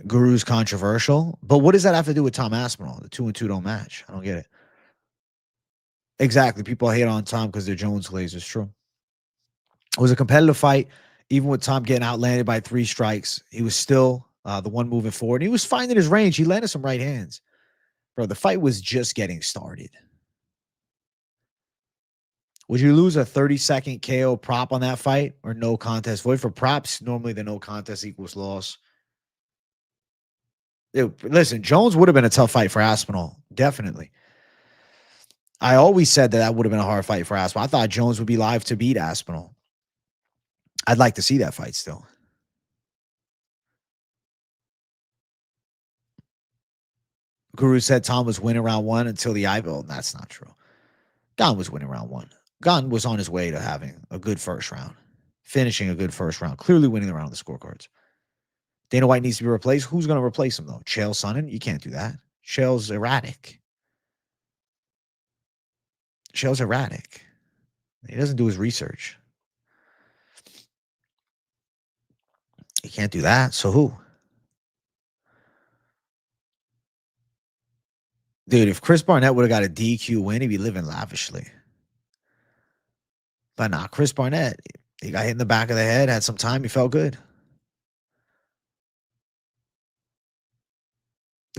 Guru's controversial, but what does that have to do with Tom Aspinall? The 2-2 don't match. I don't get it. Exactly. People hate on Tom because they're Jones glazers. True. It was a competitive fight. Even with Tom getting outlanded by 3 strikes, he was still the one moving forward. He was finding his range. He landed some right hands. Bro, the fight was just getting started. Would you lose a 30-second KO prop on that fight or no contest? Void for props, normally the no contest equals loss. Listen, Jones would have been a tough fight for Aspinall. Definitely. I always said that would have been a hard fight for Aspinall. I thought Jones would be live to beat Aspinall. I'd like to see that fight still. Guru said Tom was winning round 1 until the eyeball. That's not true. Gane was winning round 1. Gane was on his way to having a good first round, finishing a good first round, clearly winning the round on the scorecards. Dana White needs to be replaced. Who's going to replace him, though? Chael Sonnen? You can't do that. Chael's erratic. Chael's erratic. He doesn't do his research. He can't do that. So who? Dude, if Chris Barnett would have got a DQ win, he'd be living lavishly. But nah, Chris Barnett, he got hit in the back of the head, had some time, he felt good.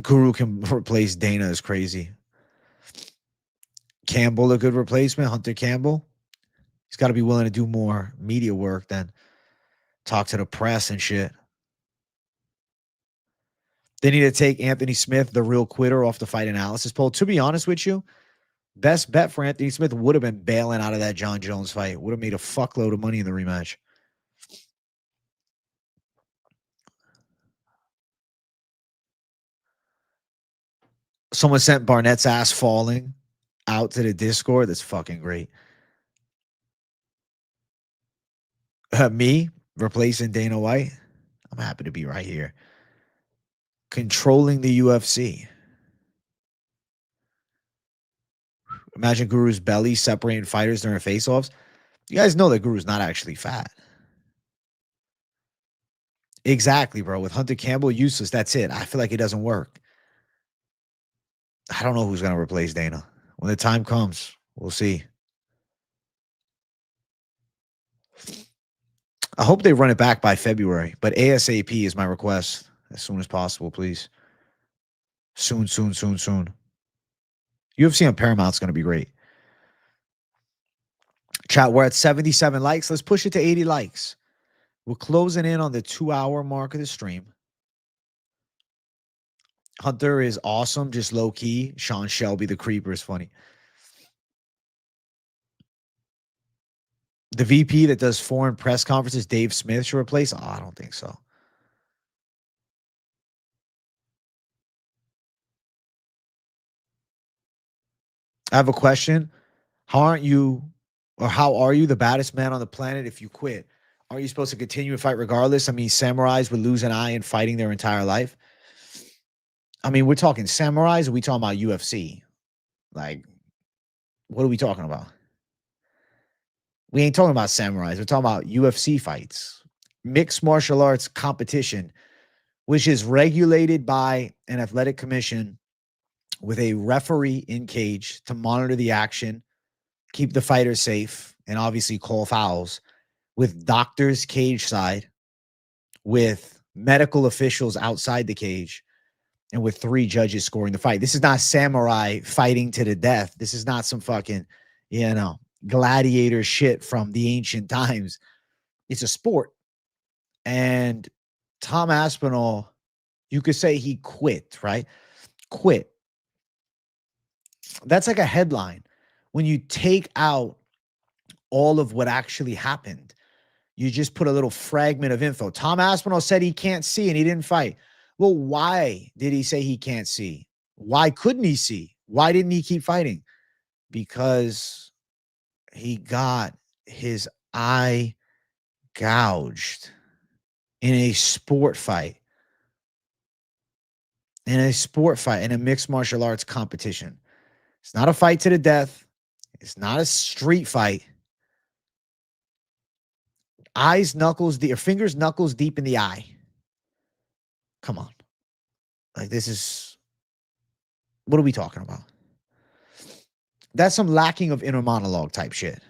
Guru can replace Dana is crazy. Campbell, a good replacement. Hunter Campbell. He's got to be willing to do more media work than talk to the press and shit. They need to take Anthony Smith, the real quitter, off the fight analysis poll. To be honest with you, best bet for Anthony Smith would have been bailing out of that John Jones fight. Would have made a fuckload of money in the rematch. Someone sent Barnett's ass falling out to the Discord. That's fucking great. Me replacing Dana White. I'm happy to be right here. Controlling the UFC. Imagine Guru's belly separating fighters during face-offs. You guys know that Guru's not actually fat. Exactly, bro. With Hunter Campbell, useless. That's it. I feel like it doesn't work. I don't know who's going to replace Dana. When the time comes, we'll see. I hope they run it back by February, but ASAP is my request. As soon as possible, please. Soon, soon, soon, soon. UFC on Paramount's going to be great. Chat, we're at 77 likes. Let's push it to 80 likes. We're closing in on the 2-hour mark of the stream. Hunter is awesome, just low key. Sean Shelby, the creeper, is funny. The VP that does foreign press conferences, Dave Smith, should replace. Oh, I don't think so. I have a question. How are you the baddest man on the planet if you quit? Are you supposed to continue to fight regardless? I mean, samurais would lose an eye in fighting their entire life. I mean, we're talking samurais, or we talking about UFC? Like, what are we talking about? We ain't talking about samurais. We're talking about UFC fights, mixed martial arts competition, which is regulated by an athletic commission with a referee in cage to monitor the action, keep the fighters safe, and obviously call fouls, with doctors cage side, with medical officials outside the cage, and with 3 judges scoring the fight. This is not samurai fighting to the death. This is not some fucking, gladiator shit from the ancient times. It's a sport. And Tom Aspinall, you could say he quit, right? Quit. That's like a headline. When you take out all of what actually happened, you just put a little fragment of info. Tom Aspinall said he can't see and he didn't fight. Well, why did he say he can't see? Why couldn't he see? Why didn't he keep fighting? Because he got his eye gouged in a sport fight. In a mixed martial arts competition. It's not a fight to the death. It's not a street fight. Fingers knuckles deep in the eye. Come on. Like, this is, what are we talking about? That's some lacking of inner monologue type shit.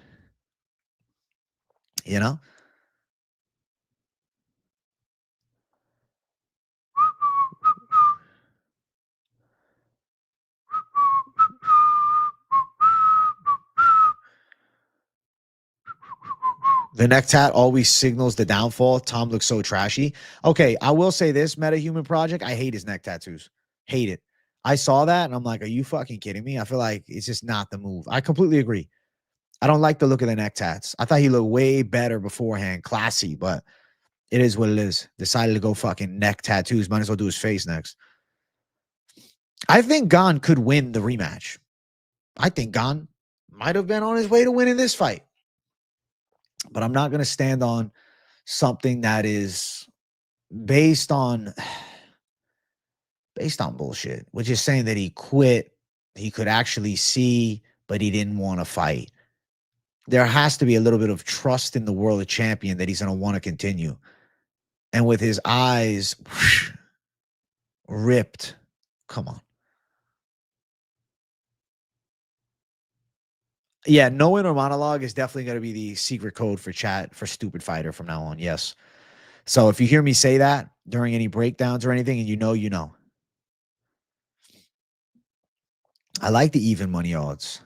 You know? The neck tat always signals the downfall. Tom looks so trashy. Okay, I will say this, MetaHuman Project, I hate his neck tattoos. Hate it. I saw that and I'm like, are you fucking kidding me? I feel like it's just not the move. I completely agree. I don't like the look of the neck tats. I thought he looked way better beforehand. Classy, but it is what it is. Decided to go fucking neck tattoos. Might as well do his face next. I think Gane could win the rematch. I think Gane might have been on his way to winning this fight. But I'm not going to stand on something that is based on bullshit, which is saying that he quit. He could actually see, but he didn't want to fight. There has to be a little bit of trust in the world of champion that he's going to want to continue. And with his eyes ripped, come on. Yeah, no inner monologue is definitely going to be the secret code for chat for Stupid Fighter from now on. Yes. So if you hear me say that during any breakdowns or anything and you know, you know. I like the even money odds.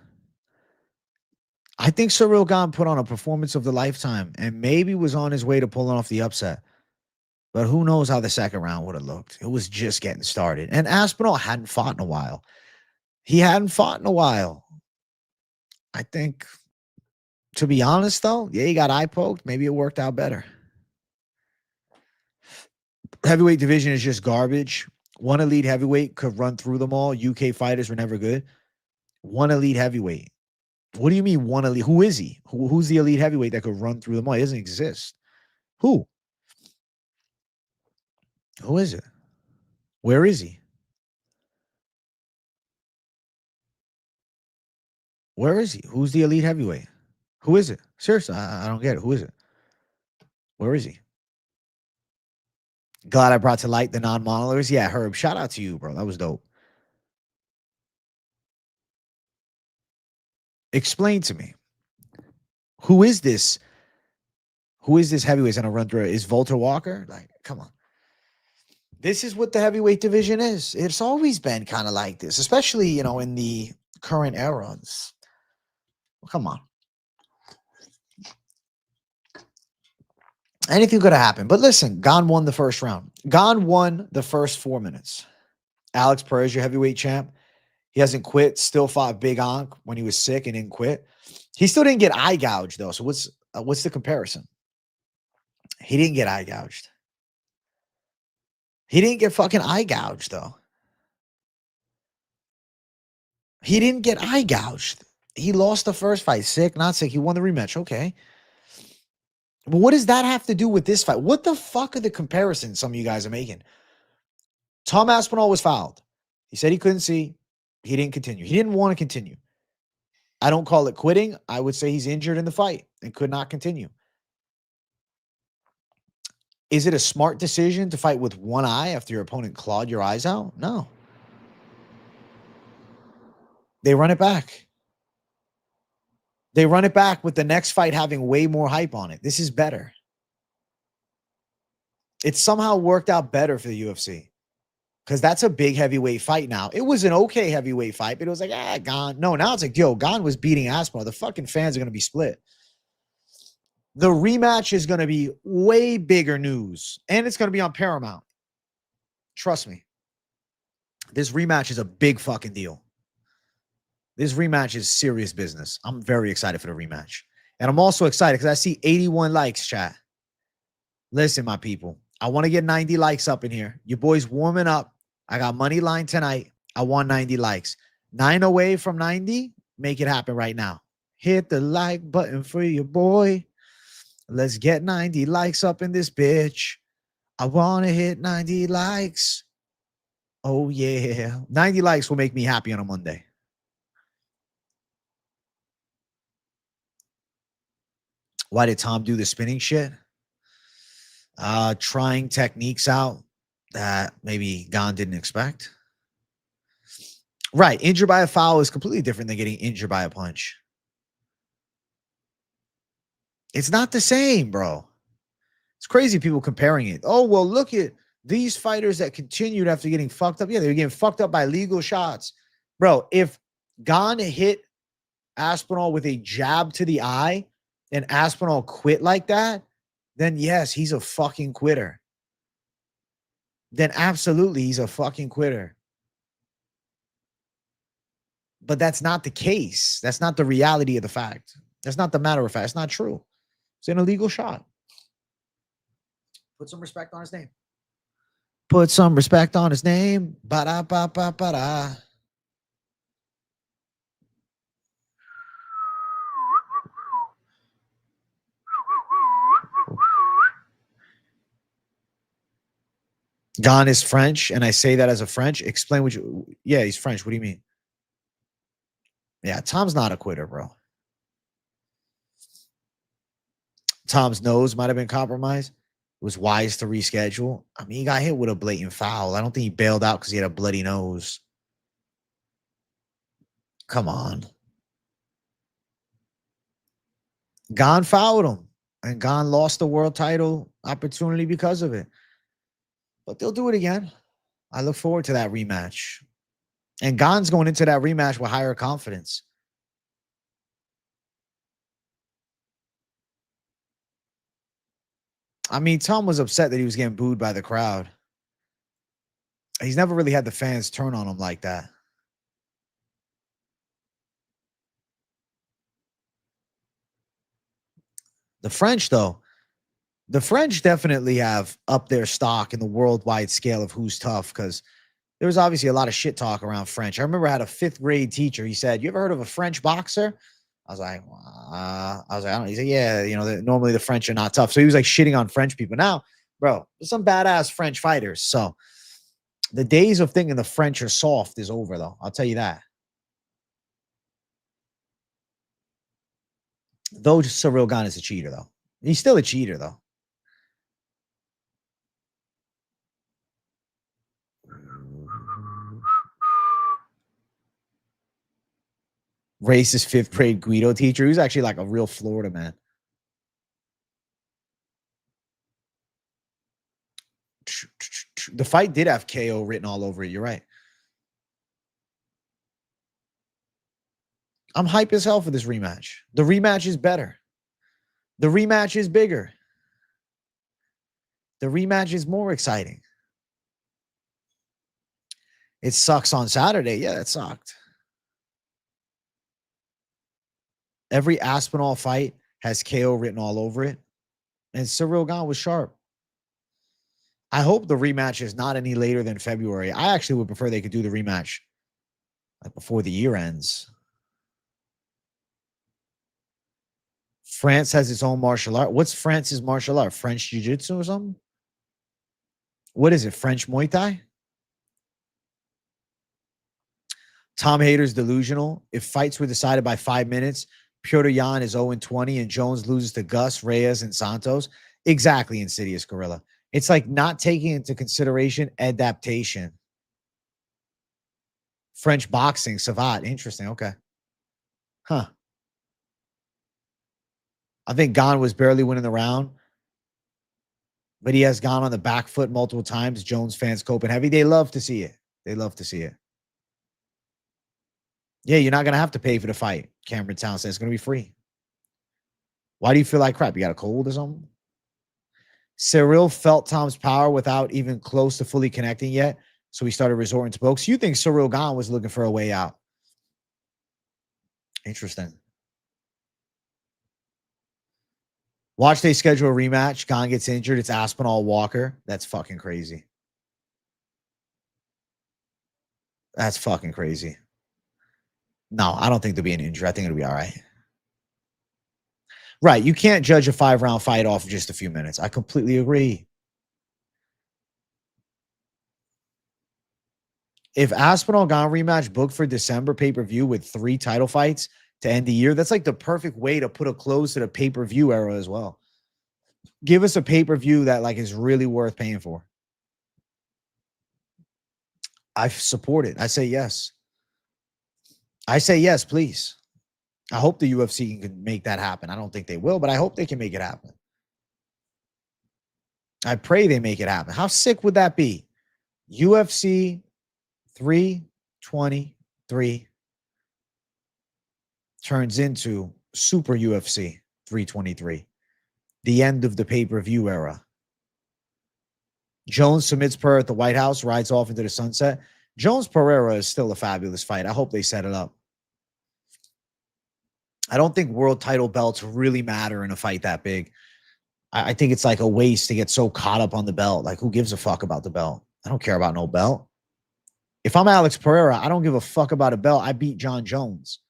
I think Cyril Gane put on a performance of the lifetime and maybe was on his way to pulling off the upset. But who knows how the second round would have looked. It was just getting started. And Aspinall hadn't fought in a while. He hadn't fought in a while. I think, to be honest, though, yeah, he got eye poked. Maybe it worked out better. Heavyweight division is just garbage. One elite heavyweight could run through them all. UK fighters were never good. One elite heavyweight. What do you mean one elite? Who is he? Who's the elite heavyweight that could run through them all? He doesn't exist. Who? Who is it? Where is he? Where is he? Who's the elite heavyweight? Who is it? Seriously, I don't get it. Who is it? Where is he? Glad I brought to light the non-monoliths. Yeah, Herb, shout out to you, bro. That was dope. Explain to me. Who is this? Who is this heavyweight going to run through it? Is Volter Walker? Like, come on. This is what the heavyweight division is. It's always been kind of like this, especially, in the current eras. Come on. Anything could have happened. But listen, Gane won the first round. Gane won the first 4 minutes. Alex Perez, your heavyweight champ. He hasn't quit. Still fought Big Onk when he was sick and didn't quit. He still didn't get eye gouged though. So what's the comparison? He didn't get eye gouged. He didn't get fucking eye gouged though. He didn't get eye gouged. He lost the first fight. Sick, not sick. He won the rematch. Okay. But what does that have to do with this fight? What the fuck are the comparisons some of you guys are making? Tom Aspinall was fouled. He said he couldn't see. He didn't continue. He didn't want to continue. I don't call it quitting. I would say he's injured in the fight and could not continue. Is it a smart decision to fight with one eye after your opponent clawed your eyes out? No. They run it back. They run it back with the next fight having way more hype on it. This is better. It somehow worked out better for the UFC because that's a big heavyweight fight now. It was an okay heavyweight fight, but it was like, Gane. No, now it's like, yo, Gane was beating Aspinall. The fucking fans are going to be split. The rematch is going to be way bigger news, and it's going to be on Paramount. Trust me. This rematch is a big fucking deal. This rematch is serious business. I'm very excited for the rematch. And I'm also excited because I see 81 likes, chat. Listen, my people. I want to get 90 likes up in here. Your boy's warming up. I got Moneyline tonight. I want 90 likes. 9 away from 90. Make it happen right now. Hit the like button for your boy. Let's get 90 likes up in this bitch. I want to hit 90 likes. Oh, yeah. 90 likes will make me happy on a Monday. Why did Tom do the spinning shit? Trying techniques out that maybe Gane didn't expect. Right. Injured by a foul is completely different than getting injured by a punch. It's not the same, bro. It's crazy people comparing it. Oh, well, look at these fighters that continued after getting fucked up. Yeah, they were getting fucked up by legal shots. Bro, if Gane hit Aspinall with a jab to the eye and Aspinall quit like that, then yes, he's a fucking quitter. Then absolutely he's a fucking quitter. But that's not the case. That's not the reality of the fact. That's not the matter of fact. It's not true. It's an illegal shot. Put some respect on his name. Put some respect on his name. Ba-da-ba-ba-ba-da. Gane is French, and I say that as a French. Explain what you... Yeah, he's French. What do you mean? Yeah, Tom's not a quitter, bro. Tom's nose might have been compromised. It was wise to reschedule. I mean, he got hit with a blatant foul. I don't think he bailed out because he had a bloody nose. Come on. Gane fouled him, and Gane lost the world title opportunity because of it. But they'll do it again. I look forward to that rematch. And Gane's going into that rematch with higher confidence. I mean, Tom was upset that he was getting booed by the crowd. He's never really had the fans turn on him like that. The French, though, the French definitely have upped their stock in the worldwide scale of who's tough because there was obviously a lot of shit talk around French. I remember I had a 5th grade teacher. He said, "You ever heard of a French boxer?" I was like, I don't know. He said, "Yeah, you know, normally the French are not tough." So he was like shitting on French people. Now, bro, there's some badass French fighters. So the days of thinking the French are soft is over, though. I'll tell you that. Though Cyril Gane is a cheater, though. He's still a cheater, though. Racist 5th grade Guido teacher. He was actually like a real Florida man. The fight did have KO written all over it. You're right. I'm hype as hell for this rematch. The rematch is better. The rematch is bigger. The rematch is more exciting. It sucks on Saturday. Yeah, it sucked. Every Aspinall fight has KO written all over it. And Ciryl Gane was sharp. I hope the rematch is not any later than February. I actually would prefer they could do the rematch like before the year ends. France has its own martial art. What's France's martial art? French jiu-jitsu or something? What is it? French Muay Thai? Tom Haters delusional. If fights were decided by 5 minutes, Petr Yan is 0-20 and Jones loses to Gus, Reyes, and Santos. Exactly, Insidious Gorilla. It's like not taking into consideration adaptation. French boxing, Savat. Interesting. Okay. Huh. I think Gane was barely winning the round, but he has gone on the back foot multiple times. Jones fans coping heavy. They love to see it. They love to see it. Yeah, you're not going to have to pay for the fight. Cameron Town says it's going to be free. Why do you feel like crap? You got a cold or something? Ciryl felt Tom's power without even close to fully connecting yet, so he started resorting to pokes. You think Ciryl Gane was looking for a way out? Interesting. Watch they schedule a rematch. Gane gets injured. It's Aspinall Walker. That's fucking crazy. That's fucking crazy. No, I don't think there'll be an injury. I think it'll be all right. Right. You can't judge a 5-round fight off of just a few minutes. I completely agree. If Aspinall Gane rematch booked for December pay-per-view with 3 title fights to end the year, that's like the perfect way to put a close to the pay-per-view era as well. Give us a pay-per-view that like is really worth paying for. I support it. I say yes. I say yes, please. I hope the UFC can make that happen. I don't think they will, but I hope they can make it happen. I pray they make it happen. How sick would that be? UFC 323 turns into Super UFC 323. The end of the pay-per-view era. Jones submits Pereira at the White House, rides off into the sunset. Jones Pereira is still a fabulous fight. I hope they set it up. I don't think world title belts really matter in a fight that big. I think it's like a waste to get so caught up on the belt. Like, who gives a fuck about the belt? I don't care about no belt. If I'm Alex Pereira, I don't give a fuck about a belt. I beat John Jones.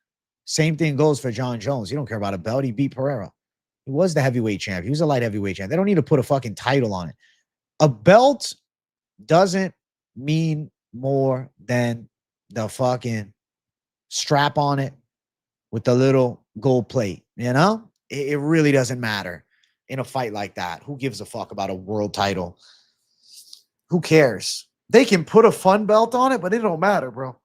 Same thing goes for John Jones. You don't care about a belt. He beat Pereira. He was the heavyweight champ. He was a light heavyweight champ. They don't need to put a fucking title on it. A belt doesn't mean more than the fucking strap on it with the little gold plate. You know, it really doesn't matter in a fight like that. Who gives a fuck about a world title? Who cares? They can put a fun belt on it, but it don't matter, bro.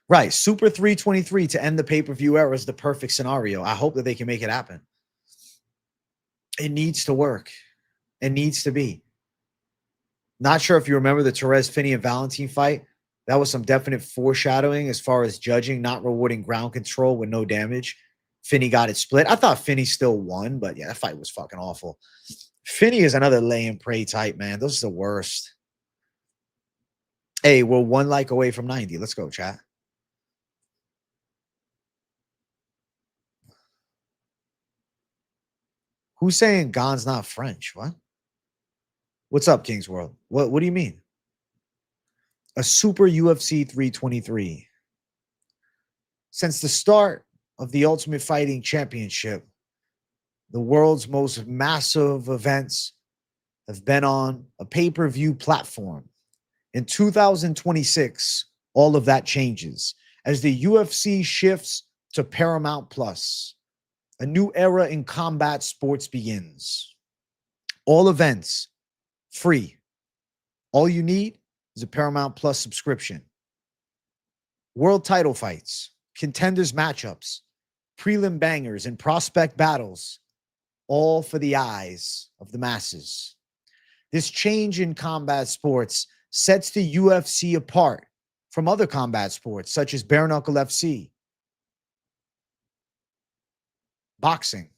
Right. Super 323 to end the pay-per-view era is the perfect scenario. I hope that they can make it happen. It needs to work. It needs to be. Not sure if you remember the Therese, Finney, and Valentine fight. That was some definite foreshadowing as far as judging not rewarding ground control with no damage. Finney got it split. I thought Finney still won, but yeah, that fight was fucking awful. Finney is another lay and pray type, man. Those are the worst. Hey, we're 1 like away from 90. Let's go, chat. Who's saying Gane's not French? What? What's up, King's World? What do you mean? A Super UFC 323. Since the start of the Ultimate Fighting Championship, the world's most massive events have been on a pay-per-view platform. In 2026, all of that changes as the UFC shifts to Paramount Plus. A new era in combat sports begins. All events free. All you need is a Paramount Plus subscription. World title fights, contenders matchups, prelim bangers, and prospect battles, all for the eyes of the masses. This change in combat sports sets the UFC apart from other combat sports such as bare knuckle FC, boxing,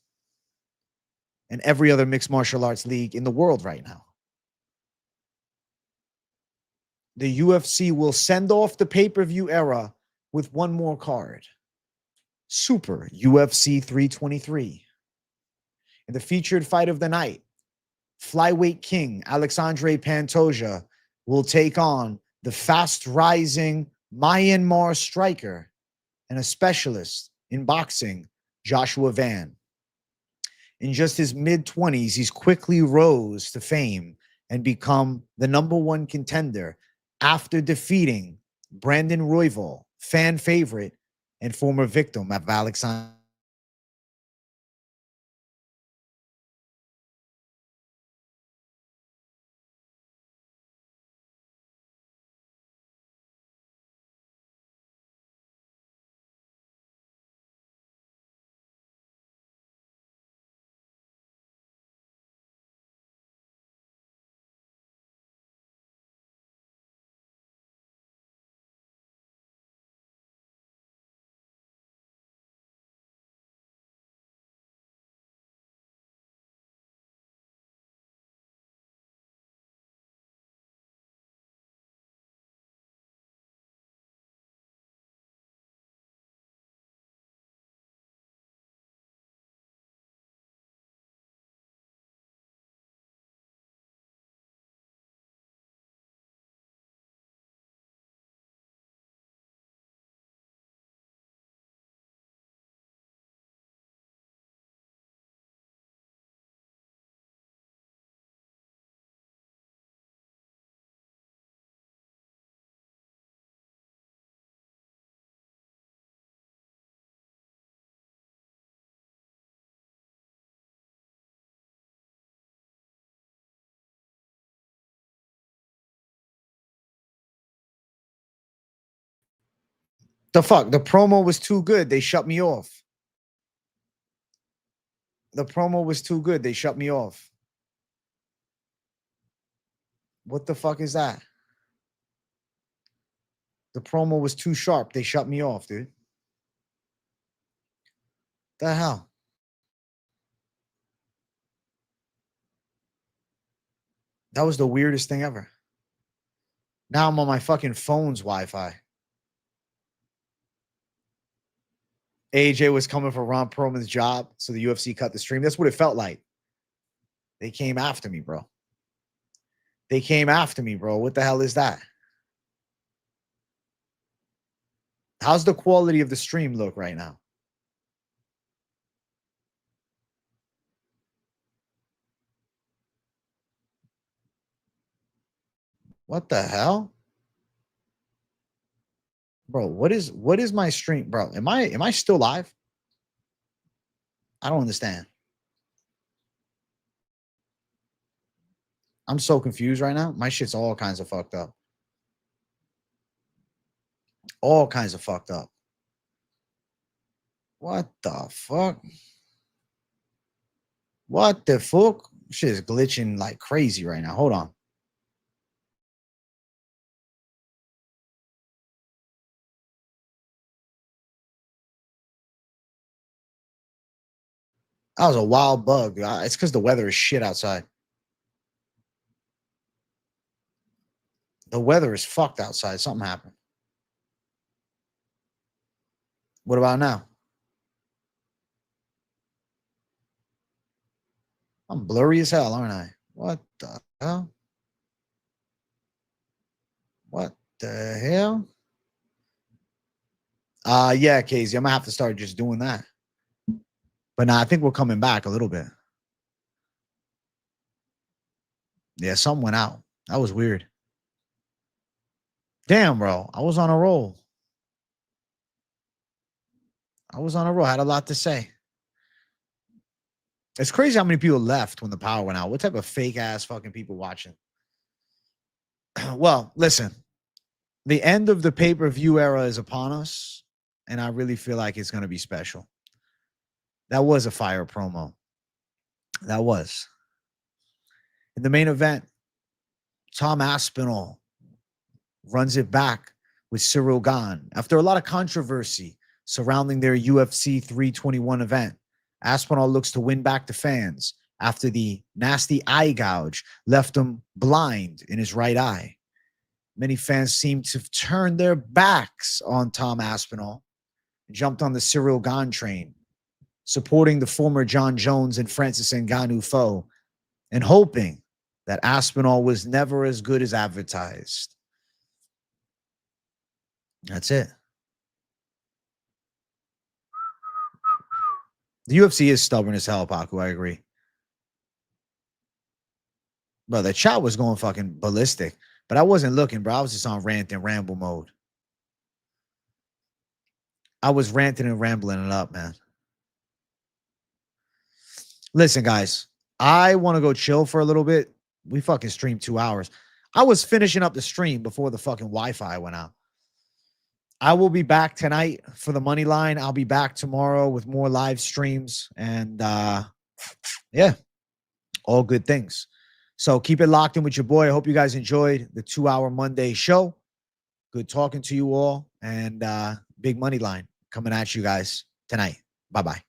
and every other mixed martial arts league in the world right now. The UFC will send off the pay-per-view era with one more card. Super UFC 323. In the featured fight of the night, flyweight king Alexandre Pantoja will take on the fast-rising Myanmar striker and a specialist in boxing, Joshua Van. In just his mid-20s, he's quickly rose to fame and become the #1 contender after defeating Brandon Royval, fan favorite and former victim of Alexander. The fuck? The promo was too good. They shut me off. The promo was too good. They shut me off. What the fuck is that? The promo was too sharp. They shut me off, dude. The hell? That was the weirdest thing ever. Now I'm on my fucking phone's Wi-Fi. AJ was coming for Ron Perlman's job, so the UFC cut the stream. That's what it felt like. They came after me, bro. They came after me, bro. What the hell is that? How's the quality of the stream look right now? What the hell? Bro, what is my stream, bro? Am I still live? I don't understand. I'm so confused right now. My shit's all kinds of fucked up. All kinds of fucked up. What the fuck? What the fuck? Shit is glitching like crazy right now. Hold on. That was a wild bug. It's because the weather is shit outside. The weather is fucked outside. Something happened. What about now? I'm blurry as hell, aren't I? What the hell? What the hell? Yeah, Casey, I'm gonna have to start just doing that. But now I think we're coming back a little bit. Yeah, something went out. That was weird. Damn, bro. I was on a roll. I had a lot to say. It's crazy how many people left when the power went out. What type of fake ass fucking people watching? Well, listen, the end of the pay-per-view era is upon us, and I really feel like it's going to be special. That was a fire promo. That was. In the main event, Tom Aspinall runs it back with Cyril Gane after a lot of controversy surrounding their UFC 321 event Aspinall looks to win back the fans after the nasty eye gouge left him blind in his right eye. Many fans seem to have turned their backs on Tom Aspinall and jumped on the Cyril Gane train, supporting the former John Jones and Francis Ngannou foe and hoping that Aspinall was never as good as advertised. That's it. The UFC is stubborn as hell, Paku. I agree. Bro, the chat was going fucking ballistic. But I wasn't looking, bro. I was just on rant and ramble mode. I was ranting and rambling it up, man. Listen, guys, I want to go chill for a little bit. We fucking streamed 2 hours. I was finishing up the stream before the fucking Wi-Fi went out. I will be back tonight for the money line. I'll be back tomorrow with more live streams. And yeah, all good things. So keep it locked in with your boy. I hope you guys enjoyed the 2-hour Monday show. Good talking to you all. And big money line coming at you guys tonight. Bye-bye.